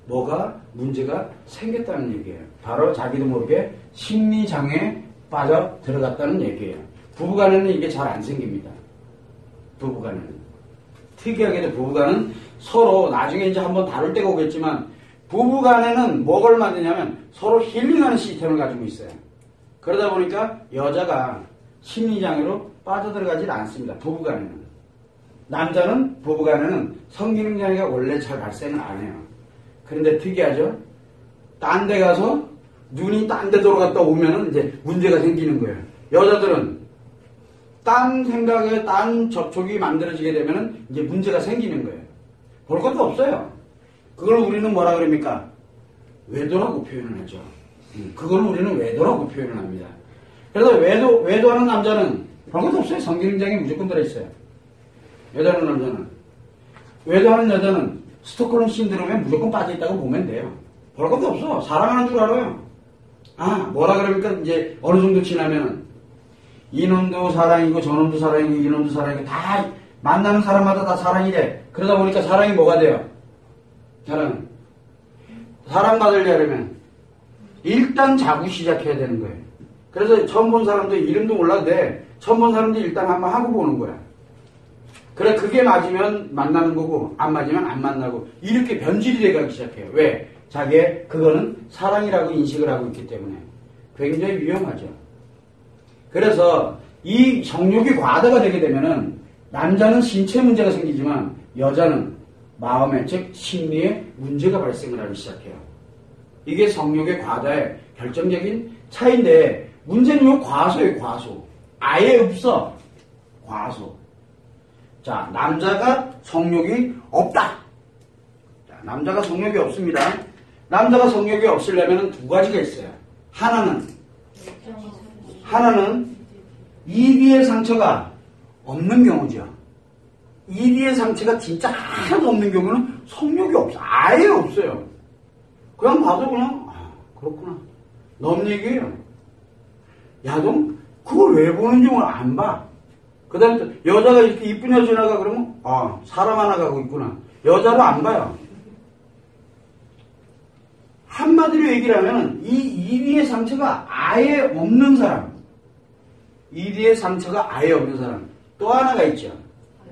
A: 뭐가 문제가 생겼다는 얘기예요. 바로 자기도 모르게 심리장애에 빠져 들어갔다는 얘기예요. 부부간에는 이게 잘 안 생깁니다. 부부간에는. 특이하게도 부부간은 서로 나중에 이제 한번 다룰 때가 오겠지만 부부간에는 뭐를 만드냐면 서로 힐링하는 시스템을 가지고 있어요. 그러다 보니까 여자가 심리장애로 빠져들어가질 않습니다. 부부간에는. 남자는 부부간에는 성기능장애가 원래 잘 발생을 안 해요. 그런데 특이하죠? 딴 데 가서 눈이 딴 데 돌아갔다 오면은 이제 문제가 생기는 거예요. 여자들은 딴 생각에 딴 접촉이 만들어지게 되면은 이제 문제가 생기는 거예요. 볼 것도 없어요. 그걸 우리는 뭐라 그럽니까? 외도라고 표현을 하죠. 그걸 우리는 외도라고 표현을 합니다. 그래서 외도하는 남자는 볼 것도 없어요. 성기능장애 무조건 들어있어요. 외도하는 남자는. 외도하는 여자는 스톡홀름 신드롬에 무조건 빠져있다고 보면 돼요. 볼 것도 없어. 사랑하는 줄 알아요. 뭐라 그러니까 이제 어느 정도 지나면은 이놈도 사랑이고 저놈도 사랑이고 이놈도 사랑이고 다 만나는 사람마다 다 사랑이래. 그러다 보니까 사랑이 뭐가 돼요? 사랑받으려면 일단 자고 시작해야 되는 거예요. 그래서 처음 본 사람도 이름도 몰라도 돼. 처음 본 사람도 일단 한번 하고 보는 거야. 그래, 그게 맞으면 만나는 거고 안 맞으면 안 만나고 이렇게 변질이 돼가기 시작해요. 왜? 자기의 그거는 사랑이라고 인식을 하고 있기 때문에 굉장히 위험하죠. 그래서 이 성욕이 과다가 되게 되면은 남자는 신체 문제가 생기지만 여자는 마음에, 즉 심리에 문제가 발생을 하기 시작해요. 이게 성욕의 과다의 결정적인 차이인데 문제는 요 과소예요. 과소. 아예 없어. 과소. 자, 남자가 성욕이 없다. 자, 남자가 성욕이 없습니다. 남자가 성욕이 없으려면 두 가지가 있어요. 하나는 이비의 상처가 없는 경우죠. 이비의 상처가 진짜 하나도 없는 경우는 성욕이 없어. 아예 없어요. 그냥 봐도 그냥 그렇구나. 넘 얘기예요. 야동? 그걸 왜 보는지 오늘 안 봐. 그 다음에 여자가 이렇게 이쁜 여자 지나가 그러면 사람 하나 가고 있구나. 여자로 안 봐요. 한마디로 얘기를 하면 이 이비의 상처가 아예 없는 사람. 이비의 상처가 아예 없는 사람. 또 하나가 있죠.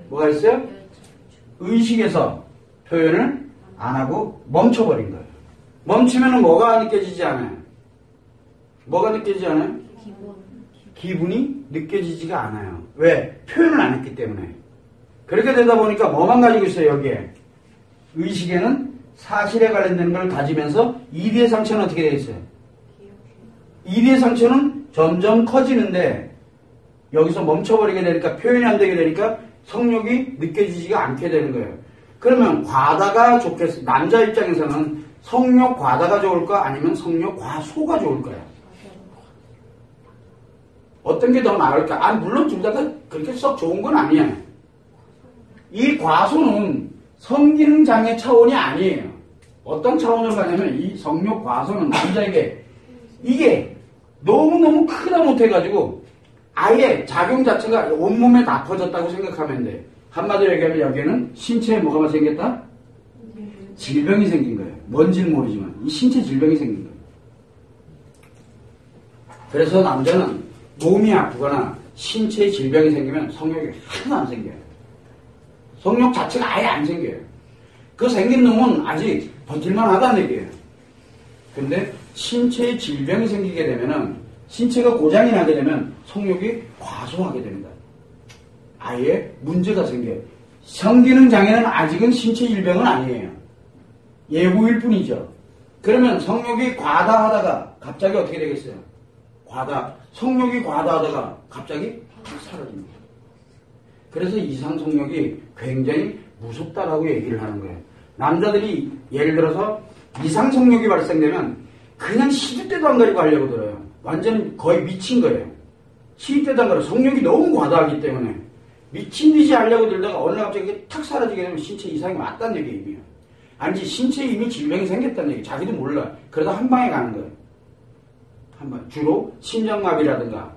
A: 뭐가 있어요? 의식에서 표현을 안 하고 멈춰버린 거예요. 멈추면 뭐가 느껴지지 않아요? 뭐가 느껴지지 않아요? 기분이 느껴지지가 않아요. 왜? 표현을 안 했기 때문에. 그렇게 되다 보니까 뭐만 가지고 있어요, 여기에? 의식에는 사실에 관련된 걸 가지면서 이비의 상처는 어떻게 되어 있어요? 이비의 상처는 점점 커지는데 여기서 멈춰버리게 되니까 표현이 안 되게 되니까 성욕이 느껴지지가 않게 되는 거예요. 그러면 과다가 좋겠어요. 남자 입장에서는 성욕 과다가 좋을까 아니면 성욕 과소가 좋을까요? 어떤 게 더 나을까? 물론 둘 다 그렇게 썩 좋은 건 아니에요. 이 과소는 성기능 장애 차원이 아니에요. 어떤 차원으로 가냐면 이 성욕 과소는 남자에게 이게 너무너무 크다 못해가지고 아예 작용 자체가 온몸에 다 퍼졌다고 생각하면 돼. 한마디로 얘기하면 여기에는 신체에 뭐가 생겼다? 질병이 생긴 거예요. 뭔지는 모르지만 이 신체 질병이 생긴 거예요. 그래서 남자는 몸이 아프거나 신체 질병이 생기면 성욕이 하나도 안 생겨요. 성욕 자체가 아예 안 생겨요. 그 생긴 놈은 아직 버틸만 하다는 얘기예요. 근데 신체에 질병이 생기게 되면은 신체가 고장이 나게 되면 성욕이 과소하게 됩니다. 아예 문제가 생겨요. 성기능 장애는 아직은 신체 질병은 아니에요. 예고일 뿐이죠. 그러면 성욕이 과다하다가 갑자기 어떻게 되겠어요? 성욕이 과다하다가 갑자기 탁 사라집니다. 그래서 이상 성욕이 굉장히 무섭다라고 얘기를 하는 거예요. 남자들이 예를 들어서 이상 성욕이 발생되면 그냥 시도 때도 안 가리고 하려고 들어요. 완전 거의 미친 거예요. 시도 때도 안 가리고 성욕이 너무 과다하기 때문에 미친 듯이 하려고 들다가 어느 날 갑자기 탁 사라지게 되면 신체 이상이 왔다는 얘기예요. 아니지 신체에 이미 질병이 생겼다는 얘기. 자기도 몰라. 그러다 한 방에 가는 거예요. 한 방. 주로 심장마비라든가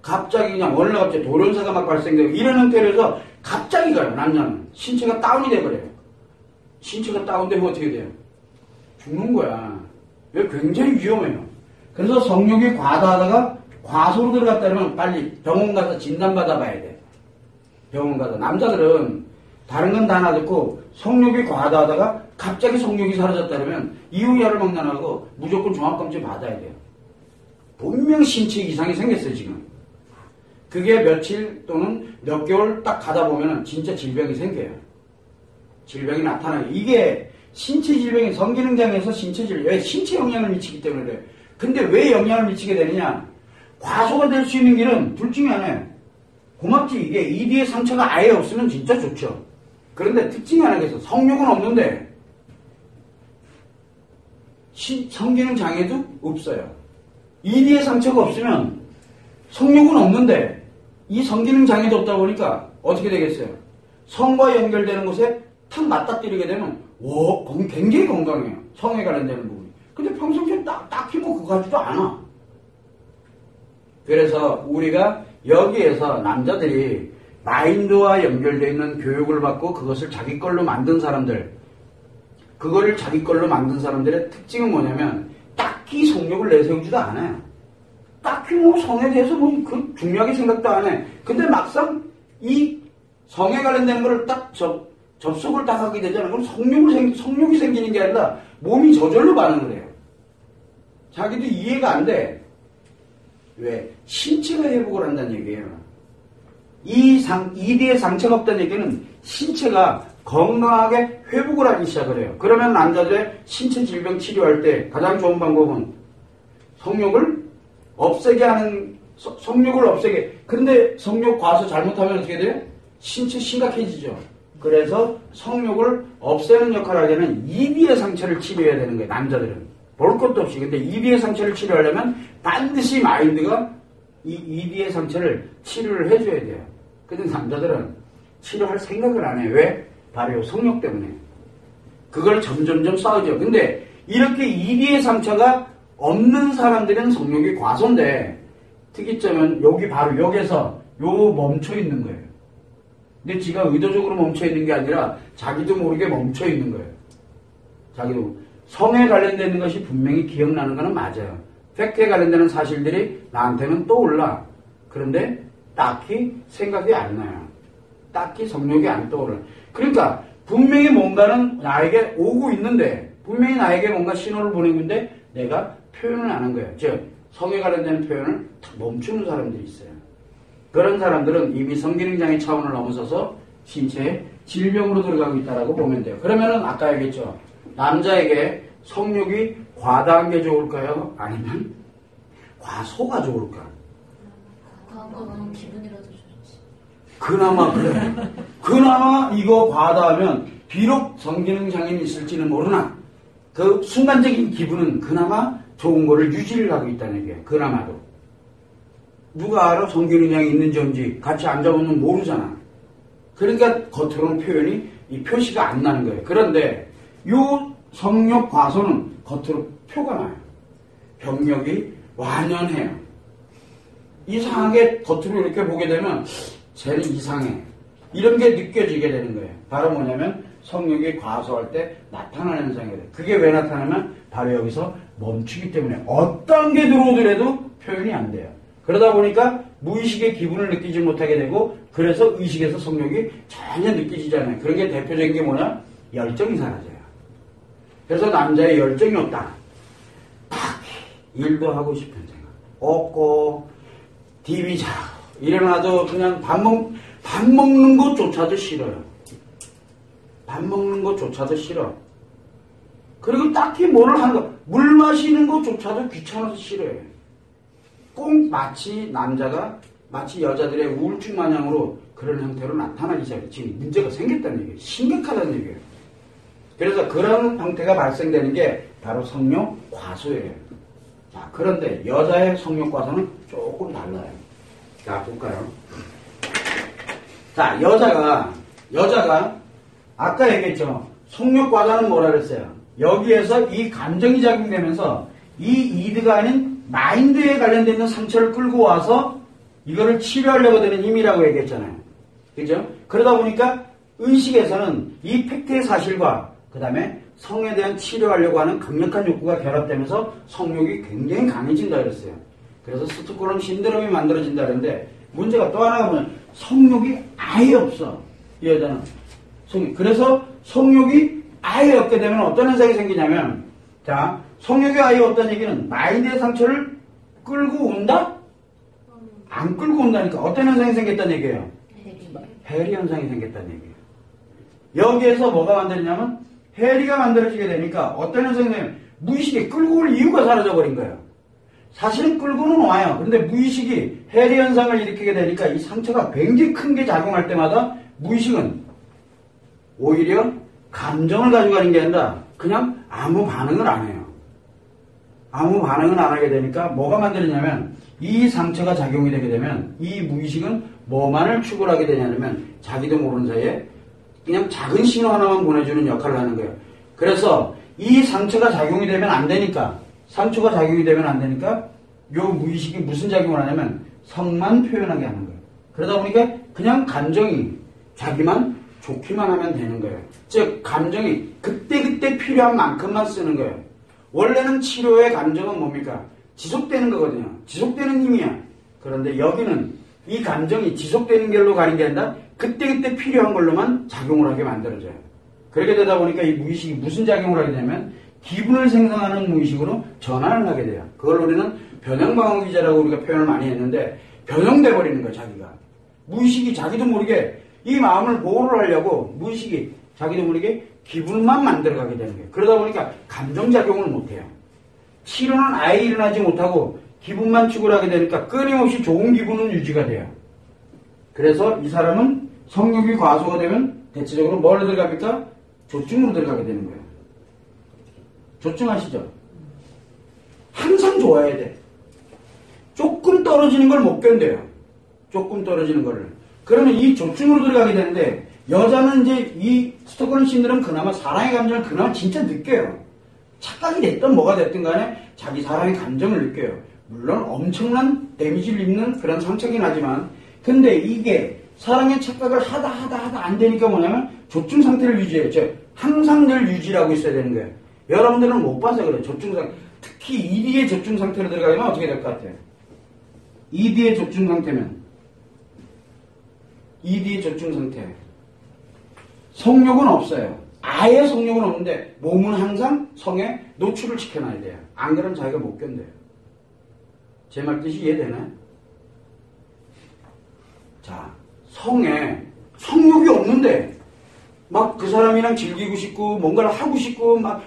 A: 갑자기 그냥 어느 날 갑자기 돌연사가 막 발생되고 이런 형태로 해서 갑자기 가요. 남자는. 신체가 다운이 돼버려요. 신체가 다운되면 어떻게 돼요? 죽는 거야. 왜? 굉장히 위험해요. 그래서 성욕이 과다하다가 과소로 들어갔다면 빨리 병원 가서 진단받아 봐야 돼. 병원 가서. 남자들은 다른 건 다 놔두고 성욕이 과다하다가 갑자기 성욕이 사라졌다면 이후야를 막론하고 무조건 종합검진 받아야 돼요. 분명 신체 이상이 생겼어요, 지금. 그게 며칠 또는 몇 개월 딱 가다 보면 진짜 질병이 생겨요. 질병이 나타나요. 이게 신체 질병이 성기능장애에서 신체 질병, 왜 신체 영향을 미치기 때문에 그래요. 근데 왜 영향을 미치게 되느냐? 과소가 될 수 있는 길은 둘 중에 하나예요. 고맙지. 이게 ED의 상처가 아예 없으면 진짜 좋죠. 그런데 특징이 하나가 성욕은 없는데 성기능 장애도 없어요. ED의 상처가 없으면 성욕은 없는데 이 성기능 장애도 없다 보니까 어떻게 되겠어요? 성과 연결되는 곳에 탁 맞닥뜨리게 되면 거기 굉장히 건강해요. 성에 관련되는 부분이. 근데 평상시에 딱히 뭐 그거 하지도 않아. 그래서 우리가 여기에서 남자들이 마인드와 연결되어 있는 교육을 받고 그것을 자기 걸로 만든 사람들, 그거를 자기 걸로 만든 사람들의 특징은 뭐냐면 딱히 성욕을 내세우지도 않아요. 딱히 뭐 성에 대해서 뭐 그 중요하게 생각도 안 해. 근데 막상 이 성에 관련된 거를 딱 접속을 딱 하게 되잖아요. 그럼 성욕이 생기는 게 아니라 몸이 저절로 반응을 해요. 자기도 이해가 안 돼. 왜? 신체가 회복을 한다는 얘기예요. ED에 상처가 없다는 얘기는 신체가 건강하게 회복을 하기 시작을 해요. 그러면 남자들의 신체 질병 치료할 때 가장 좋은 방법은 성욕을 없애게 하는, 성욕을 없애게. 근데 성욕 과소 잘못하면 어떻게 돼요? 신체 심각해지죠. 그래서 성욕을 없애는 역할을 하려면 ED의 상처를 치료해야 되는 거예요. 남자들은. 볼 것도 없이. 근데 ED의 상처를 치료하려면 반드시 마인드가 이 ED의 상처를 치료를 해줘야 돼요. 근데 남자들은 치료할 생각을 안 해요. 왜? 바로 성욕 때문에. 그걸 점점점 쌓으죠. 근데 이렇게 ED의 상처가 없는 사람들은 성욕이 과소인데 특이점은 여기 바로 여기서 멈춰 있는 거예요. 근데 지가 의도적으로 멈춰 있는 게 아니라 자기도 모르게 멈춰 있는 거예요. 자기도. 성에 관련되는 것이 분명히 기억나는 거는 맞아요. 팩트에 관련되는 사실들이 나한테는 떠올라. 그런데 딱히 생각이 안 나요. 딱히 성욕이 안 떠올라. 그러니까 분명히 뭔가는 나에게 오고 있는데 분명히 나에게 뭔가 신호를 보내고 있는데 내가 표현을 안 한 거예요. 즉 성에 관련되는 표현을 멈추는 사람들이 있어요. 그런 사람들은 이미 성기능장애 차원을 넘어서서 신체에 질병으로 들어가고 있다고 보면 돼요. 그러면은 아까 얘기했죠. 남자에게 성욕이 과다한 게 좋을까요? 아니면 과소가 좋을까?
B: 과한 기분이라도 좋지.
A: 그나마 그래. 그나마 이거 과다하면 비록 성기능 장애는 있을지는 모르나 그 순간적인 기분은 그나마 좋은 거를 유지를 하고 있다는 얘기예요. 그나마도. 누가 알아? 성기능 장애 있는지 없는지 같이 앉아보면 모르잖아. 그러니까 겉으로는 표현이 이 표시가 안 나는 거예요. 그런데 요 성욕 과소는 겉으로 표가 나요. 병력이 완연해요. 이상하게 겉으로 이렇게 보게 되면 쟤는 이상해. 이런 게 느껴지게 되는 거예요. 바로 뭐냐면 성욕이 과소할 때 나타나는 현상이에요. 그게 왜 나타나면 바로 여기서 멈추기 때문에 어떤 게 들어오더라도 표현이 안 돼요. 그러다 보니까 무의식의 기분을 느끼지 못하게 되고 그래서 의식에서 성욕이 전혀 느껴지지 않아요. 그런 게 대표적인 게 뭐냐? 열정이 사라져요. 그래서 남자의 열정이 없다. 딱 일도 하고 싶은 생각. 없고 TV 잘 일어나도 그냥 밥 먹는 것조차도 싫어요. 밥 먹는 것조차도 싫어. 그리고 딱히 뭐를 하는 거, 물 마시는 것조차도 귀찮아서 싫어요. 꼭 마치 여자들의 우울증 마냥으로 그런 형태로 나타나기 시작해. 지금 문제가 생겼다는 얘기예요. 심각하다는 얘기예요. 그래서 그런 형태가 발생되는 게 바로 성욕 과소예요. 자, 그런데 여자의 성욕 과소는 조금 달라요. 자, 볼까요? 자, 여자가 아까 얘기했죠. 성욕 과다는 뭐라 그랬어요? 여기에서 이 감정이 작용되면서 이 이드가 아닌 마인드에 관련된 있는 상처를 끌고 와서 이거를 치료하려고 드는 힘이라고 얘기했잖아요. 그죠? 그러다 보니까 의식에서는 이 팩트의 사실과 그 다음에 성에 대한 치료하려고 하는 강력한 욕구가 결합되면서 성욕이 굉장히 강해진다 그랬어요. 그래서 스톡홀름 신드롬이 만들어진다 그랬는데 문제가 또 하나가 뭐냐면 성욕이 아예 없어. 이 여자는. 그래서 성욕이 아예 없게 되면 어떤 현상이 생기냐면, 자, 성욕이 아예 없다는 얘기는 마인드의 상처를 끌고 온다? 안 끌고 온다니까. 어떤 현상이 생겼다는 얘기예요? 해리 현상이 생겼다는 얘기예요. 여기에서 뭐가 만들어지냐면 해리가 만들어지게 되니까 어떤 현상이 생기냐면 무의식이 끌고 올 이유가 사라져버린 거예요. 사실은 끌고는 와요. 그런데 무의식이 해리 현상을 일으키게 되니까 이 상처가 굉장히 큰 게 작용할 때마다 무의식은 오히려 감정을 가지고 가는 게 아니라 그냥 아무 반응을 안 해요. 아무 반응을 안 하게 되니까 뭐가 만들어지냐면 이 상처가 작용이 되게 되면 이 무의식은 뭐만을 추구하게 되냐면 자기도 모르는 사이에 그냥 작은 신호 하나만 보내주는 역할을 하는 거예요. 그래서 이 상처가 작용이 되면 안 되니까 요 무의식이 무슨 작용을 하냐면 성만 표현하게 하는 거예요. 그러다 보니까 그냥 감정이 자기만 좋기만 하면 되는 거예요. 즉 감정이 그때그때 필요한 만큼만 쓰는 거예요. 원래는 치료의 감정은 뭡니까? 지속되는 거거든요. 지속되는 힘이야. 그런데 여기는 이 감정이 지속되는 길로 가는 게 아니라 그때그때 필요한 걸로만 작용을 하게 만들어져요. 그렇게 되다 보니까 이 무의식이 무슨 작용을 하게 되냐면 기분을 생성하는 무의식으로 전환을 하게 돼요. 그걸 우리는 변형방어기제라고 우리가 표현을 많이 했는데 변형돼 버리는 거예요. 자기가. 무의식이 자기도 모르게 이 마음을 보호를 하려고 무의식이 자기도 모르게 기분만 만들어가게 되는 거예요. 그러다 보니까 감정작용을 못해요. 치료는 아예 일어나지 못하고 기분만 추구를 하게 되니까 끊임없이 좋은 기분은 유지가 돼요. 그래서 이 사람은 성욕이 과소가 되면 대체적으로 뭐로 들어갑니까? 조증으로 들어가게 되는 거예요. 조증 아시죠? 항상 좋아야 돼. 조금 떨어지는 걸 못 견뎌요. 조금 떨어지는 거를. 그러면 이 조증으로 들어가게 되는데 여자는 이제 이 스톡홀름 신드롬 그나마 사랑의 감정을 그나마 진짜 느껴요. 착각이 됐든 뭐가 됐든 간에 자기 사랑의 감정을 느껴요. 물론 엄청난 데미지를 입는 그런 상처긴 하지만 근데 이게 사랑의 착각을 하다 안 되니까 뭐냐면 조증 상태를 유지해요. 즉 항상 늘 유지를 하고 있어야 되는 거예요. 여러분들은 못 봐서 그래요. 조증 상태. 특히 ED의 조증 상태로 들어가면 어떻게 될 것 같아요? ED의 조증 상태면 ED의 조증 상태. 성욕은 없어요. 아예 성욕은 없는데 몸은 항상 성에 노출을 시켜놔야 돼요. 안 그러면 자기가 못 견뎌요. 제 말 뜻이 이해되나요? 자, 성에 성욕이 없는데 막 그 사람이랑 즐기고 싶고 뭔가를 하고 싶고 막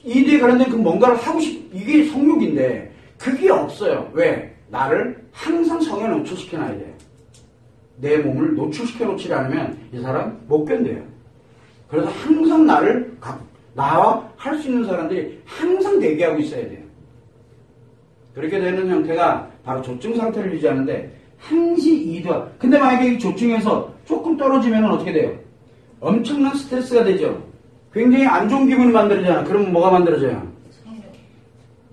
A: ED에 관련된 그 뭔가를 하고 이게 성욕인데 그게 없어요. 왜? 나를 항상 성에 노출시켜놔야 돼요. 내 몸을 노출시켜 놓지 않으면 이 사람 못 견뎌요. 그래서 항상 나와 할 수 있는 사람들이 항상 대기하고 있어야 돼요. 그렇게 되는 형태가 바로 조증 상태를 유지하는데 항시 이도와 근데 만약에 이 조증에서 조금 떨어지면 어떻게 돼요? 엄청난 스트레스가 되죠. 굉장히 안 좋은 기분이 만들어지잖아. 그러면 뭐가 만들어져요?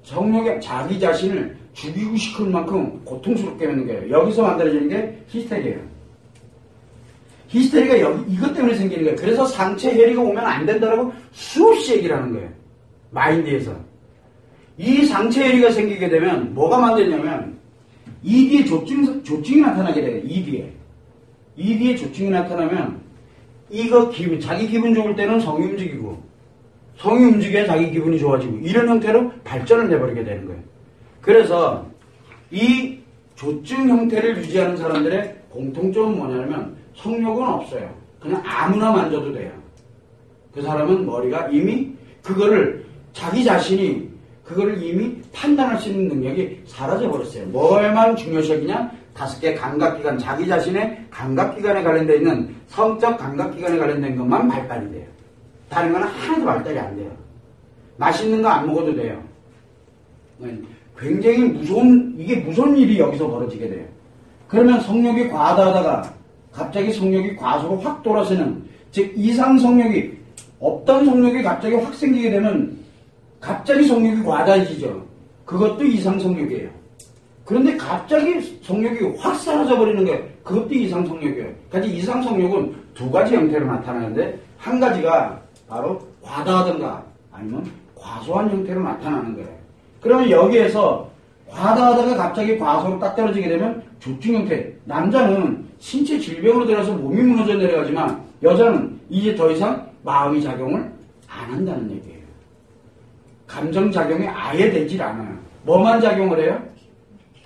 A: 성욕이 자기 자신을 죽이고 싶은 만큼 고통스럽게 하는 거예요. 여기서 만들어지는 게 히스테리예요. 히스테리가 이것 때문에 생기는 거예요. 그래서 상체 해리가 오면 안 된다라고 수없이 얘기를 하는 거예요. 마인드에서. 이 상체 해리가 생기게 되면 뭐가 만들냐면 ED의 조증이 나타나게 돼요. ED의 조증이 나타나면 이거 자기 기분 좋을 때는 성이 움직이고 성이 움직여야 자기 기분이 좋아지고 이런 형태로 발전을 내버리게 되는 거예요. 그래서 이 조증 형태를 유지하는 사람들의 공통점은 뭐냐면 성욕은 없어요. 그냥 아무나 만져도 돼요. 그 사람은 머리가 이미 그거를 자기 자신이 그거를 이미 판단할 수 있는 능력이 사라져버렸어요. 뭐에만 중요시하냐? 5개 감각기관, 자기 자신의 감각기관에 관련되어 있는 성적 감각기관에 관련된 것만 발달이 돼요. 다른 건 하나도 발달이 안 돼요. 맛있는 거 안 먹어도 돼요. 굉장히 이게 무서운 일이 여기서 벌어지게 돼요. 그러면 성욕이 과다하다가 갑자기 성욕이 과소로 확 돌아서는, 즉 이상 성욕이, 없던 성욕이 갑자기 확 생기게 되면 갑자기 성욕이 과다해지죠. 그것도 이상 성욕이에요. 그런데 갑자기 성욕이 확 사라져 버리는 거예요. 그것도 이상 성욕이에요. 그러니까 이상 성욕은 2가지 형태로 나타나는데, 한 가지가 바로 과다하든가 아니면 과소한 형태로 나타나는 거예요. 그러면 여기에서 과다하다가 갑자기 과소로 딱 떨어지게 되면 조증 형태. 남자는 신체 질병으로 들어서 몸이 무너져 내려가지만 여자는 이제 더 이상 마음이 작용을 안 한다는 얘기예요. 감정 작용이 아예 되질 않아요. 뭐만 작용을 해요?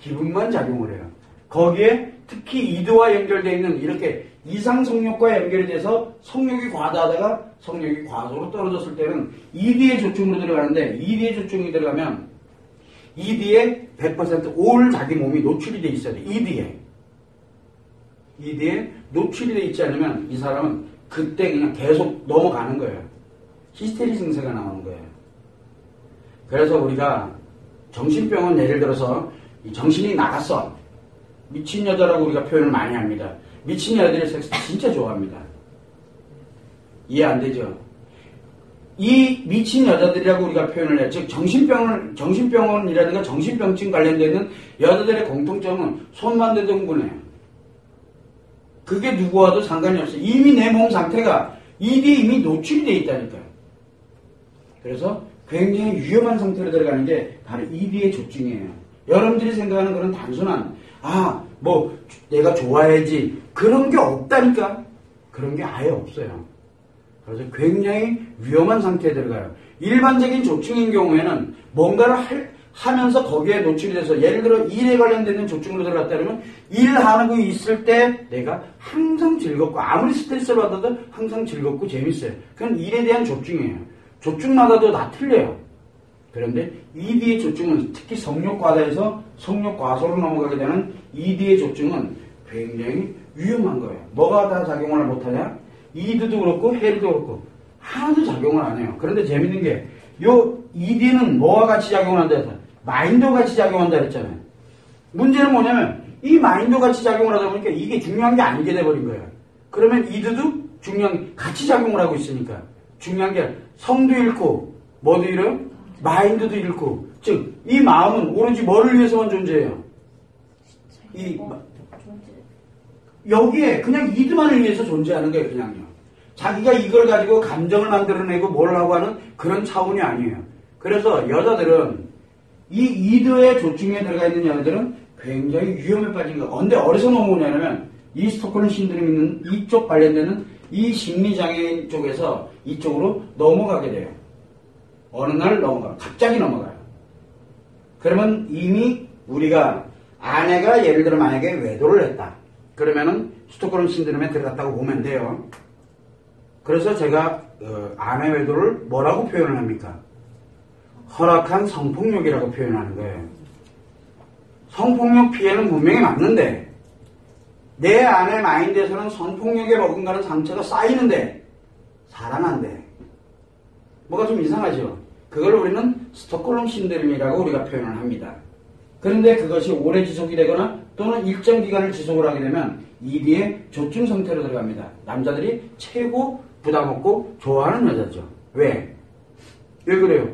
A: 기분만 작용을 해요. 거기에 특히 이드와 연결되어 있는 이렇게 이상 성욕과 연결이 돼서 성욕이 과다하다가 성욕이 과소로 떨어졌을 때는 이드의 조증으로 들어가는데, 이드의 조증이 들어가면 이드에 100% 올 자기 몸이 노출이 돼 있어야 돼. 이드에 노출이 돼 있지 않으면 이 사람은 그때 그냥 계속 넘어가는 거예요. 히스테리 증세가 나오는 거예요. 그래서 우리가 정신병은 예를 들어서 정신이 나갔어. 미친 여자라고 우리가 표현을 많이 합니다. 미친 여자들이 섹스 진짜 좋아합니다. 이해 안 되죠? 이 미친 여자들이라고 우리가 표현을 해요. 즉 정신병원이라든가 정신병증 관련되는 여자들의 공통점은 손만 대도 흥분해요. 그게 누구와도 상관이 없어요. 이미 내 몸 상태가 이게 이미 노출이 돼 있다니까요. 그래서 굉장히 위험한 상태로 들어가는 게 바로 ED의 조증이에요. 여러분들이 생각하는 그런 단순한 내가 좋아야지 그런 게 없다니까. 그런 게 아예 없어요. 그래서 굉장히 위험한 상태에 들어가요. 일반적인 조증인 경우에는 뭔가를 하면서 거기에 노출이 돼서, 예를 들어 일에 관련되는 조증으로 들어갔다 그러면 일하는 거 있을 때 내가 항상 즐겁고 아무리 스트레스를 받아도 항상 즐겁고 재밌어요. 그건 일에 대한 조증이에요. 조증마다도 다 틀려요. 그런데 ED의 조증은 특히 성욕 과다에서 성욕 과소로 넘어가게 되는 ED의 조증은 굉장히 위험한 거예요. 뭐가 다 작용을 못하냐? ED도 그렇고 헬도 그렇고 하나도 작용을 안 해요. 그런데 재밌는 게 요 ED는 뭐와 같이 작용한다 해서 마인드와 같이 작용한다 그랬잖아요. 문제는 뭐냐면 이 마인드와 같이 작용을 하다 보니까 이게 중요한 게 아니게 돼버린 거예요. 그러면 ED도 같이 작용을 하고 있으니까 중요한 게 성도 잃고 뭐도 잃어요? 마인드도 잃고. 즉 이 마음은 오로지 뭐를 위해서만 존재해요? 여기에 그냥 이드만을 위해서 존재하는 거예요. 그냥요. 자기가 이걸 가지고 감정을 만들어내고 뭘 하고 하는 그런 차원이 아니에요. 그래서 여자들은 이 이드의 조증에 들어가 있는 여자들은 굉장히 위험에 빠진 거예요. 근데 어디서 넘어오냐면 이 스톡홀름 신드롬 있는 이쪽 관련되는 이 심리장애인 쪽에서 이쪽으로 넘어가게 돼요. 어느 날 갑자기 넘어가요. 그러면 이미 우리가 아내가 예를 들어 만약에 외도를 했다. 그러면은 스톡홀름 신드롬에 들어갔다고 보면 돼요. 그래서 제가 아내 외도를 뭐라고 표현을 합니까? 허락한 성폭력이라고 표현하는 거예요. 성폭력 피해는 분명히 맞는데 내 아내 마인드에서는 성폭력에 어긋나는 상처가 쌓이는데 살아난대. 뭐가 좀 이상하죠? 그걸 우리는 스톡홀름 신드롬이라고 우리가 표현을 합니다. 그런데 그것이 오래 지속이 되거나 또는 일정 기간을 지속을 하게 되면 ED의 조증 상태로 들어갑니다. 남자들이 최고 부담 없고 좋아하는 여자죠. 왜? 왜 그래요?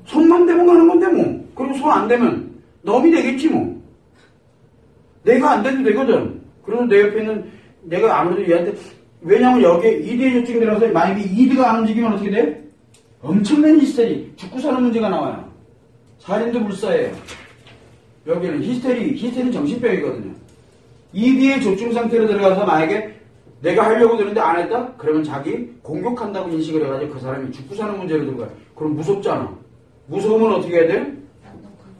A: 손만 대면 가는 건데 뭐. 그리고 손 안 대면 놈이 되겠지 뭐. 내가 안 돼도 되거든. 그래서 내 옆에 있는 내가 아무래도 얘한테, 왜냐면 여기에 ED의 조증이 들어가서 만약에 ED가 안 움직이면 어떻게 돼? 엄청난 히스테리, 죽고 사는 문제가 나와요. 살인도 불사해요. 여기는 히스테리는 정신병이거든요. ED의 조증 상태로 들어가서 만약에 내가 하려고 드는데 안 했다? 그러면 자기 공격한다고 인식을 해가지고 그 사람이 죽고 사는 문제로 들어가요. 그럼 무섭잖아. 무서우면 어떻게 해야 돼?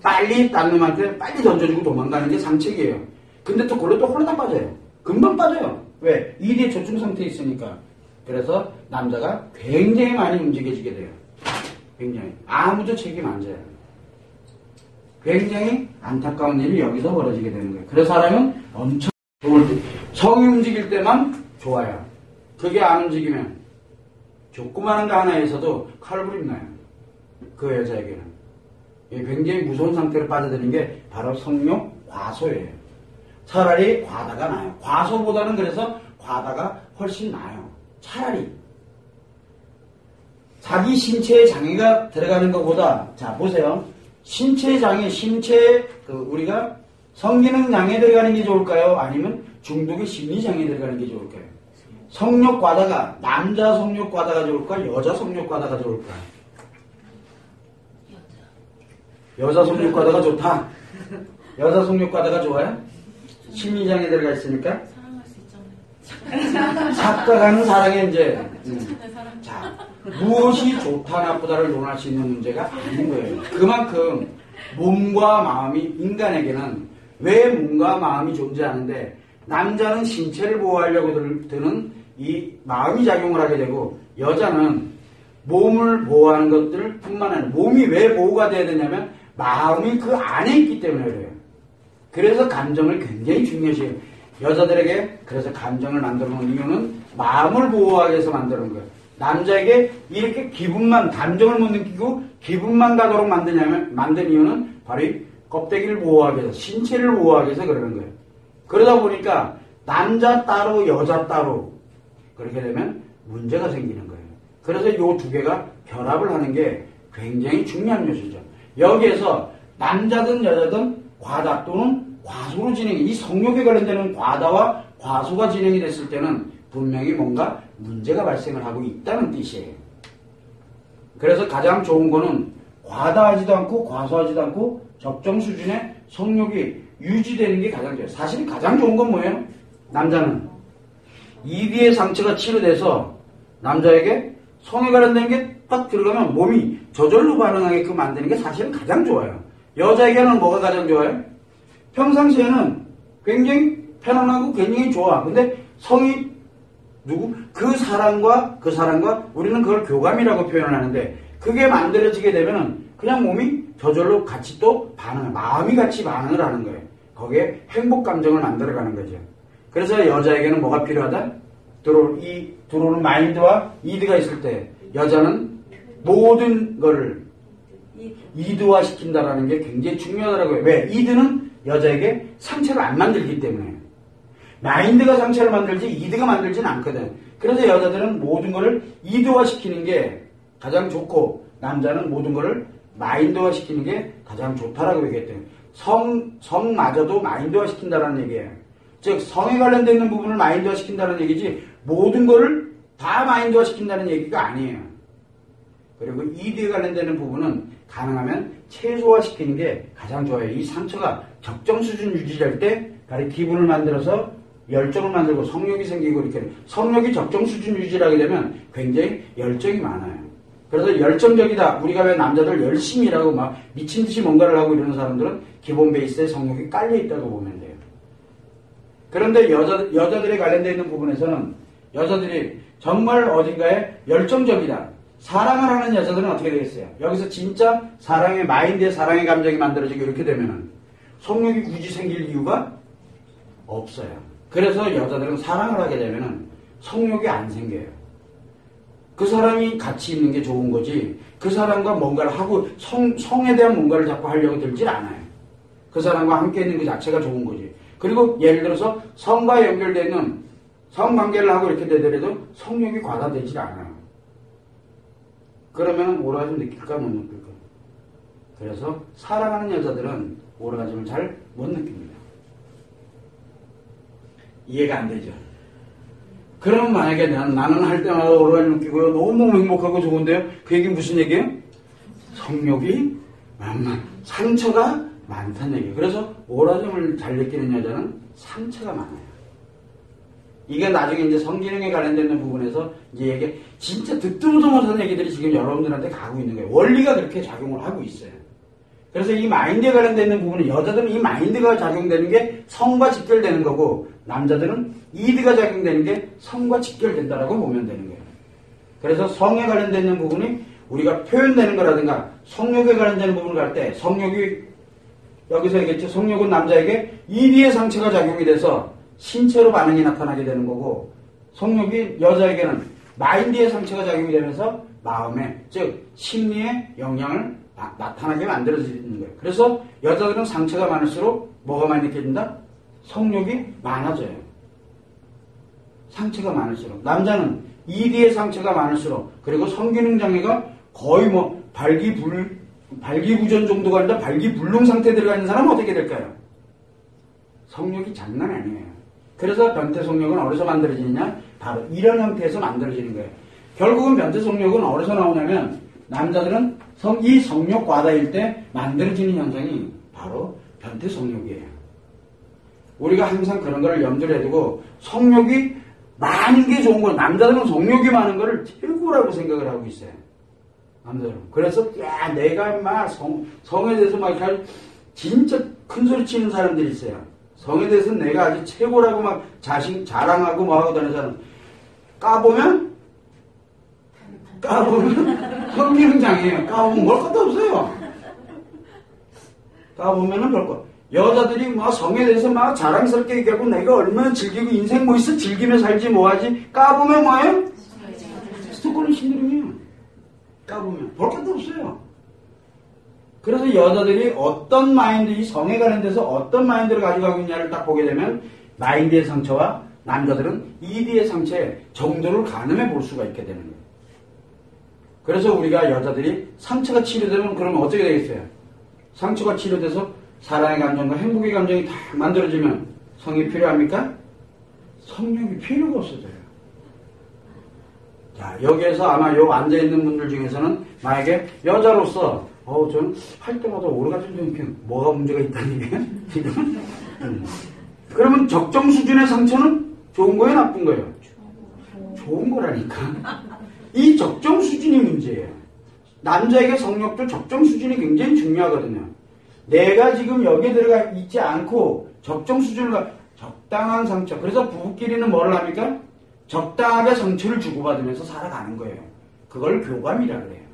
A: 빨리 딴 놈한테 빨리 던져주고 도망가는 게 상책이에요. 근데 또 그걸로 또 홀라당 빠져요. 금방 빠져요. 왜? 2대 조증 상태에 있으니까. 그래서 남자가 굉장히 많이 움직여지게 돼요. 굉장히. 아무도 책임 안 져요. 굉장히 안타까운 일이 여기서 벌어지게 되는 거예요. 그래서 사람은 엄청 좋을 때, 성이 움직일 때만 좋아요. 그게 안 움직이면 조그마한 거 하나에서도 칼부림 나요. 그 여자에게는. 굉장히 무서운 상태로 빠져드는 게 바로 성욕 과소예요. 차라리 과다가 나아요. 과소보다는 그래서 과다가 훨씬 나아요. 차라리. 자기 신체에 장애가 들어가는 것보다, 자, 보세요. 신체 장애, 우리가 성기능 장애 들어가는 게 좋을까요? 아니면 중독의 심리 장애 들어가는 게 좋을까요? 성욕 과다가, 남자 성욕 과다가 좋을까? 여자 성욕 과다가 좋을까? 여자 성욕 과다가 좋다. 여자 성욕 과다가 좋아요? 심리 장애 들어가 있으니까?
B: 사랑할 수 있잖아요.
A: 착각하는 사랑에 이제. 자, 무엇이 좋다 나쁘다를 논할 수 있는 문제가 아닌 거예요. 그만큼 몸과 마음이 인간에게는 왜 몸과 마음이 존재하는데 남자는 신체를 보호하려고 드는 이 마음이 작용을 하게 되고 여자는 몸을 보호하는 것들 뿐만 아니라 몸이 왜 보호가 돼야 되냐면 마음이 그 안에 있기 때문에 그래요. 그래서 감정을 굉장히 중요시해요. 여자들에게 그래서 감정을 만들어 놓은 이유는 마음을 보호하기 위해서 만드는 거예요. 남자에게 이렇게 감정을 못 느끼고 기분만 가도록 만든 이유는 바로 이 껍데기를 보호하기 위해서, 신체를 보호하기 위해서 그러는 거예요. 그러다 보니까 남자 따로 여자 따로 그렇게 되면 문제가 생기는 거예요. 그래서 이 두 개가 결합을 하는 게 굉장히 중요한 요소죠. 여기에서 남자든 여자든 과다 또는 과소로 이 성욕에 관련되는 과다와 과소가 진행이 됐을 때는 분명히 뭔가 문제가 발생을 하고 있다는 뜻이에요. 그래서 가장 좋은 거는 과다하지도 않고 과소하지도 않고 적정 수준의 성욕이 유지되는 게 가장 좋아요. 사실 가장 좋은 건 뭐예요? 남자는 이비의 상처가 치료돼서 남자에게 성에 관련된 게 딱 들어가면 몸이 저절로 반응하게끔 만드는 게 사실은 가장 좋아요. 여자에게는 뭐가 가장 좋아요? 평상시에는 굉장히 편안하고 굉장히 좋아. 근데 성이 그 사람과 우리는 그걸 교감이라고 표현을 하는데 그게 만들어지게 되면은 그냥 몸이 저절로 같이 또 마음이 같이 반응을 하는 거예요. 거기에 행복 감정을 만들어가는 거죠. 그래서 여자에게는 뭐가 필요하다? 들어오는 마인드와 이드가 있을 때 여자는 모든 거를 이드화 시킨다라는 게 굉장히 중요하더라고요. 왜? 이드는 여자에게 상처를 안 만들기 때문에. 마인드가 상처를 만들지 이드가 만들지는 않거든. 그래서 여자들은 모든 거를 이드화 시키는 게 가장 좋고 남자는 모든 거를 마인드화 시키는 게 가장 좋다라고 얘기했대요. 성마저도 마인드화 시킨다라는 얘기예요. 즉 성에 관련되어 있는 부분을 마인드화 시킨다는 얘기지 모든 거를 다 마인드화 시킨다는 얘기가 아니에요. 그리고 이드에 관련되는 부분은 가능하면 최소화 시키는 게 가장 좋아요. 이 상처가 적정 수준 유지될 때 바로 기분을 만들어서 열정을 만들고 성욕이 생기고 이렇게 성욕이 적정 수준 유지하게 되면 굉장히 열정이 많아요. 그래서 열정적이다. 우리가 왜 남자들 열심히 일하고 막 미친 듯이 뭔가를 하고 이러는 사람들은 기본 베이스에 성욕이 깔려 있다고 보면 돼요. 그런데 여자들에 관련되어 있는 부분에서는 여자들이 정말 어딘가에 열정적이다. 사랑을 하는 여자들은 어떻게 되겠어요? 여기서 진짜 사랑의 마인드에 사랑의 감정이 만들어지고 이렇게 되면은 성욕이 굳이 생길 이유가 없어요. 그래서 여자들은 사랑을 하게 되면은 성욕이 안 생겨요. 그 사람이 같이 있는 게 좋은 거지 그 사람과 뭔가를 하고 성에 대한 뭔가를 자꾸 하려고 들질 않아요. 그 사람과 함께 있는 그 자체가 좋은 거지. 그리고 예를 들어서 성과 연결되어 있는 성관계를 하고 이렇게 되더라도 성욕이 과다되질 않아요. 그러면 오라가즘 느낄까 못 느낄까? 그래서 사랑하는 여자들은 오라가즘을 잘 못 느낍니다. 이해가 안 되죠? 그러면 만약에 나는 할 때마다 오라가즘 느끼고요. 너무너무 행복하고 좋은데요? 그 얘기는 무슨 얘기예요? 성욕이 상처가 많다는 얘기예요. 그래서 오라가즘을 잘 느끼는 여자는 상처가 많아요. 이게 나중에 이제 성기능에 관련되는 부분에서 이제 이게 진짜 듣도 보도 못하는 얘기들이 지금 여러분들한테 가고 있는 거예요. 원리가 그렇게 작용을 하고 있어요. 그래서 이 마인드에 관련되어 있는 부분은 여자들은 이 마인드가 작용되는 게 성과 직결되는 거고 남자들은 이드가 작용되는 게 성과 직결된다라고 보면 되는 거예요. 그래서 성에 관련되어 있는 부분이 우리가 표현되는 거라든가 성욕에 관련되는 부분을 갈 때 성욕이 여기서 얘기했죠. 성욕은 남자에게 이드의 상처가 작용이 돼서 신체로 반응이 나타나게 되는 거고 성욕이 여자에게는 마인드의 상처가 작용이 되면서 마음에 즉 심리에 영향을 나타나게 만들어지는 거예요. 그래서 여자들은 상처가 많을수록 뭐가 많이 느껴진다? 성욕이 많아져요. 상처가 많을수록. 남자는 이드의 상처가 많을수록 그리고 성기능장애가 거의 뭐 발기부전 정도가 아니라 발기불능 상태에 들어가 있는 사람은 어떻게 될까요? 성욕이 장난 아니에요. 그래서 변태성욕은 어디서 만들어지느냐? 바로 이런 형태에서 만들어지는 거예요. 결국은 변태성욕은 어디서 나오냐면 남자들은 이 성욕 과다일 때 만들어지는 현상이 바로 변태성욕이에요. 우리가 항상 그런 걸 염두에 두고 성욕이 많은 게 좋은 거 남자들은 성욕이 많은 거를 최고라고 생각을 하고 있어요. 남자들은. 그래서 야 내가 막 성에 대해서 막 진짜 큰 소리 치는 사람들이 있어요. 성에 대해서는 내가 아주 최고라고 막 자랑하고 뭐 하고 다니는 사람 까보면 성기능장애예요. 까보면 뭘 것도 없어요. 까보면은 별거. 여자들이 막 성에 대해서 막 자랑스럽게 얘기하고 내가 얼마나 즐기고 인생 뭐 있어 즐기며 살지 뭐하지 까보면 뭐예요? 스토커는 신드롬이에요. 까보면 볼 것도 없어요. 그래서 여자들이 어떤 마인드, 이 성에 관련돼서 어떤 마인드를 가지고 있냐를 딱 보게 되면 마인드의 상처와 남자들은 이드의 상처의 정도를 가늠해 볼 수가 있게 되는 거예요. 그래서 우리가 여자들이 상처가 치료되면 그러면 어떻게 되겠어요? 상처가 치료돼서 사랑의 감정과 행복의 감정이 다 만들어지면 성이 필요합니까? 성욕이 필요가 없어져요. 자, 여기에서 아마 요 앉아있는 분들 중에서는 만약에 여자로서 저는 할 때마다 오르가즘 뭐가 문제가 있다는 얘기예요? 지금? 그러면 적정 수준의 상처는 좋은 거예요? 나쁜 거예요? 좋은 거라니까. 이 적정 수준이 문제예요. 남자에게 성욕도 적정 수준이 굉장히 중요하거든요. 내가 지금 여기에 들어가 있지 않고 적정 수준을 적당한 상처. 그래서 부부끼리는 뭘 합니까? 적당하게 상처를 주고받으면서 살아가는 거예요. 그걸 교감이라 그래요.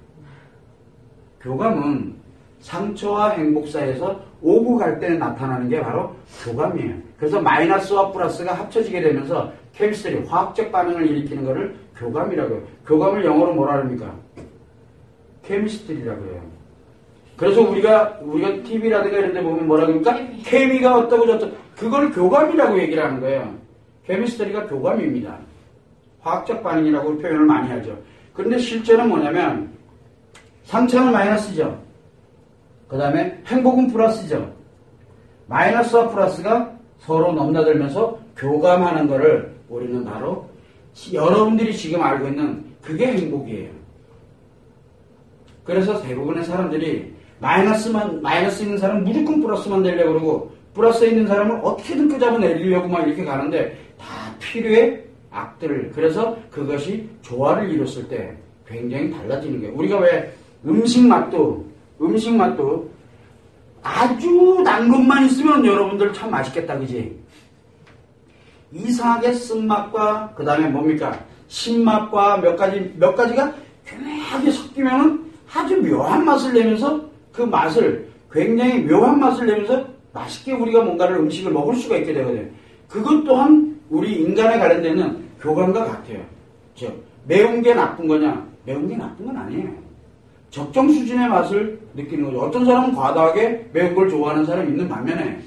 A: 교감은 상처와 행복 사이에서 오고 갈 때 나타나는 게 바로 교감이에요. 그래서 마이너스와 플러스가 합쳐지게 되면서 케미스트리, 화학적 반응을 일으키는 것을 교감이라고 해요. 교감을 영어로 뭐라 합니까? 케미스트리라고 해요. 그래서 우리가 TV라든가 이런 데 보면 뭐라 그럽니까? 케미가 어떠고 저떠고 그걸 교감이라고 얘기를 하는 거예요. 케미스트리가 교감입니다. 화학적 반응이라고 표현을 많이 하죠. 그런데 실제는 뭐냐면 상처는 마이너스죠. 그 다음에 행복은 플러스죠. 마이너스와 플러스가 서로 넘나들면서 교감하는 거를 우리는 바로 여러분들이 지금 알고 있는 그게 행복이에요. 그래서 대부분의 사람들이 마이너스 있는 사람은 무조건 플러스만 되려고 그러고 플러스에 있는 사람은 어떻게든 끄잡아내려고 막 이렇게 가는데 다 필요해 악들을. 그래서 그것이 조화를 이뤘을 때 굉장히 달라지는 거예요. 우리가 왜 음식 맛도 아주 단 것만 있으면 여러분들 참 맛있겠다, 그지? 이상하게 쓴맛과 그 다음에 뭡니까? 신맛과 몇 가지가 교묘하게 섞이면은 아주 묘한 맛을 내면서 그 맛을 굉장히 묘한 맛을 내면서 맛있게 우리가 뭔가를 음식을 먹을 수가 있게 되거든요. 그것 또한 우리 인간에 관련되는 교감과 같아요. 즉 매운 게 나쁜 거냐? 매운 게 나쁜 건 아니에요. 적정 수준의 맛을 느끼는 거죠. 어떤 사람은 과다하게 매운 걸 좋아하는 사람이 있는 반면에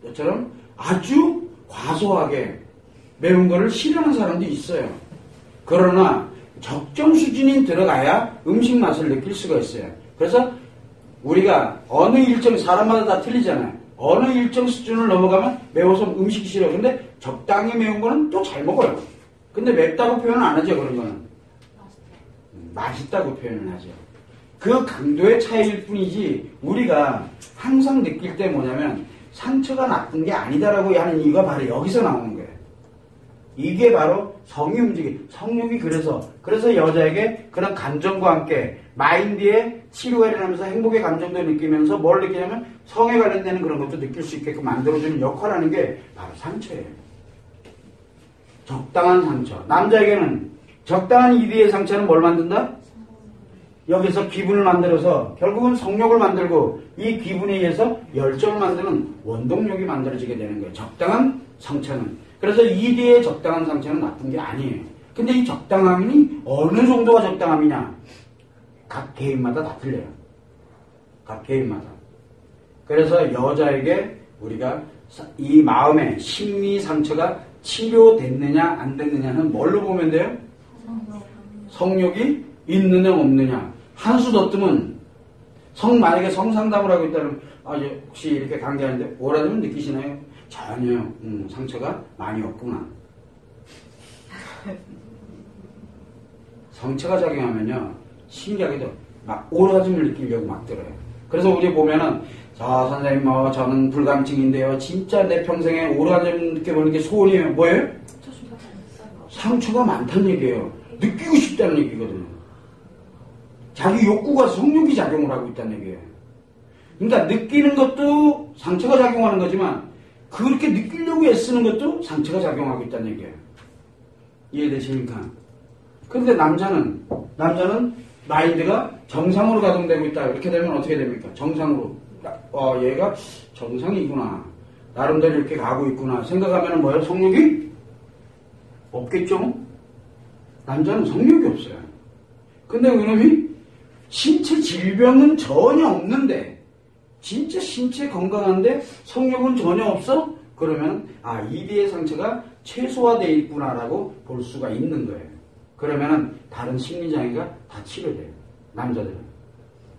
A: 저처럼 아주 과소하게 매운 거를 싫어하는 사람도 있어요. 그러나 적정 수준이 들어가야 음식 맛을 느낄 수가 있어요. 그래서 우리가 어느 일정 사람마다 다 틀리잖아요. 어느 일정 수준을 넘어가면 매워서 음식이 싫어. 근데 적당히 매운 거는 또 잘 먹어요. 근데 맵다고 표현은 안 하죠. 그런 거는 맛있다고 표현을 하죠. 그 강도의 차이일 뿐이지 우리가 항상 느낄 때 뭐냐면 상처가 나쁜 게 아니다라고 하는 이유가 바로 여기서 나오는 거예요. 이게 바로 성이 성욕이 그래서 여자에게 그런 감정과 함께 마인드에 치료가 일어나면서 행복의 감정도 느끼면서 뭘 느끼냐면 성에 관련되는 그런 것도 느낄 수 있게끔 만들어주는 역할을 하는 게 바로 상처예요. 적당한 상처. 남자에게는 적당한 이디의 상처는 뭘 만든다? 여기서 기분을 만들어서 결국은 성욕을 만들고 이 기분에 의해서 열정을 만드는 원동력이 만들어지게 되는 거예요. 적당한 상처는. 그래서 이디의 적당한 상처는 나쁜 게 아니에요. 근데 이 적당함이 어느 정도가 적당함이냐? 각 개인마다 다 틀려요. 각 개인마다. 그래서 여자에게 우리가 이 마음의 심리 상처가 치료됐느냐 안 됐느냐는 뭘로 보면 돼요? 성욕이 있느냐 없느냐. 한수 더 뜨면 만약에 성상담을 하고 있다면 혹시 이렇게 관계하는데 오라면 느끼시나요? 전혀 상처가 많이 없구나. 상처가 작용하면요 신기하게도 막 오라짐을 느끼려고 막 들어요. 그래서 우리 보면은 선생님 저는 불감증인데요. 진짜 내 평생에 오라짐 느껴보는 게 소원이에요. 뭐예요? 상처가 많다는 얘기예요. 느끼고 싶다는 얘기거든요. 자기 욕구가 성욕이 작용을 하고 있다는 얘기예요. 그러니까 느끼는 것도 상처가 작용하는 거지만 그렇게 느끼려고 애쓰는 것도 상처가 작용하고 있다는 얘기예요. 이해되십니까? 그런데 남자는 마인드가 정상으로 가동되고 있다. 이렇게 되면 어떻게 됩니까? 정상으로. 얘가 정상이구나. 나름대로 이렇게 가고 있구나. 생각하면 뭐예요? 성욕이? 없겠죠? 남자는 성욕이 없어요. 근데 그놈이 신체 질병은 전혀 없는데 진짜 신체 건강한데 성욕은 전혀 없어? 그러면 이디의 상처가 최소화되어 있구나라고 볼 수가 있는 거예요. 그러면은 다른 심리장애가 다 치료돼요. 남자들은.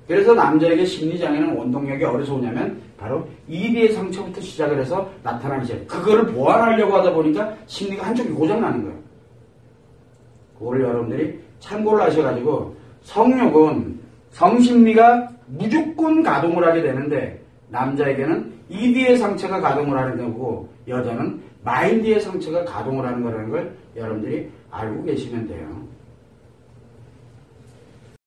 A: 그래서 남자에게 심리장애는 원동력이 어디서 오냐면 바로 이디의 상처부터 시작을 해서 나타나기 시작해요. 그거를 보완하려고 하다 보니까 심리가 한쪽이 고장나는 거예요. 그거를 여러분들이 참고를 하셔가지고 성욕은 성심리가 무조건 가동을 하게 되는데 남자에게는 이디의 상처가 가동을 하는 거고 여자는 마인드의 상처가 가동을 하는 거라는 걸 여러분들이 알고 계시면 돼요.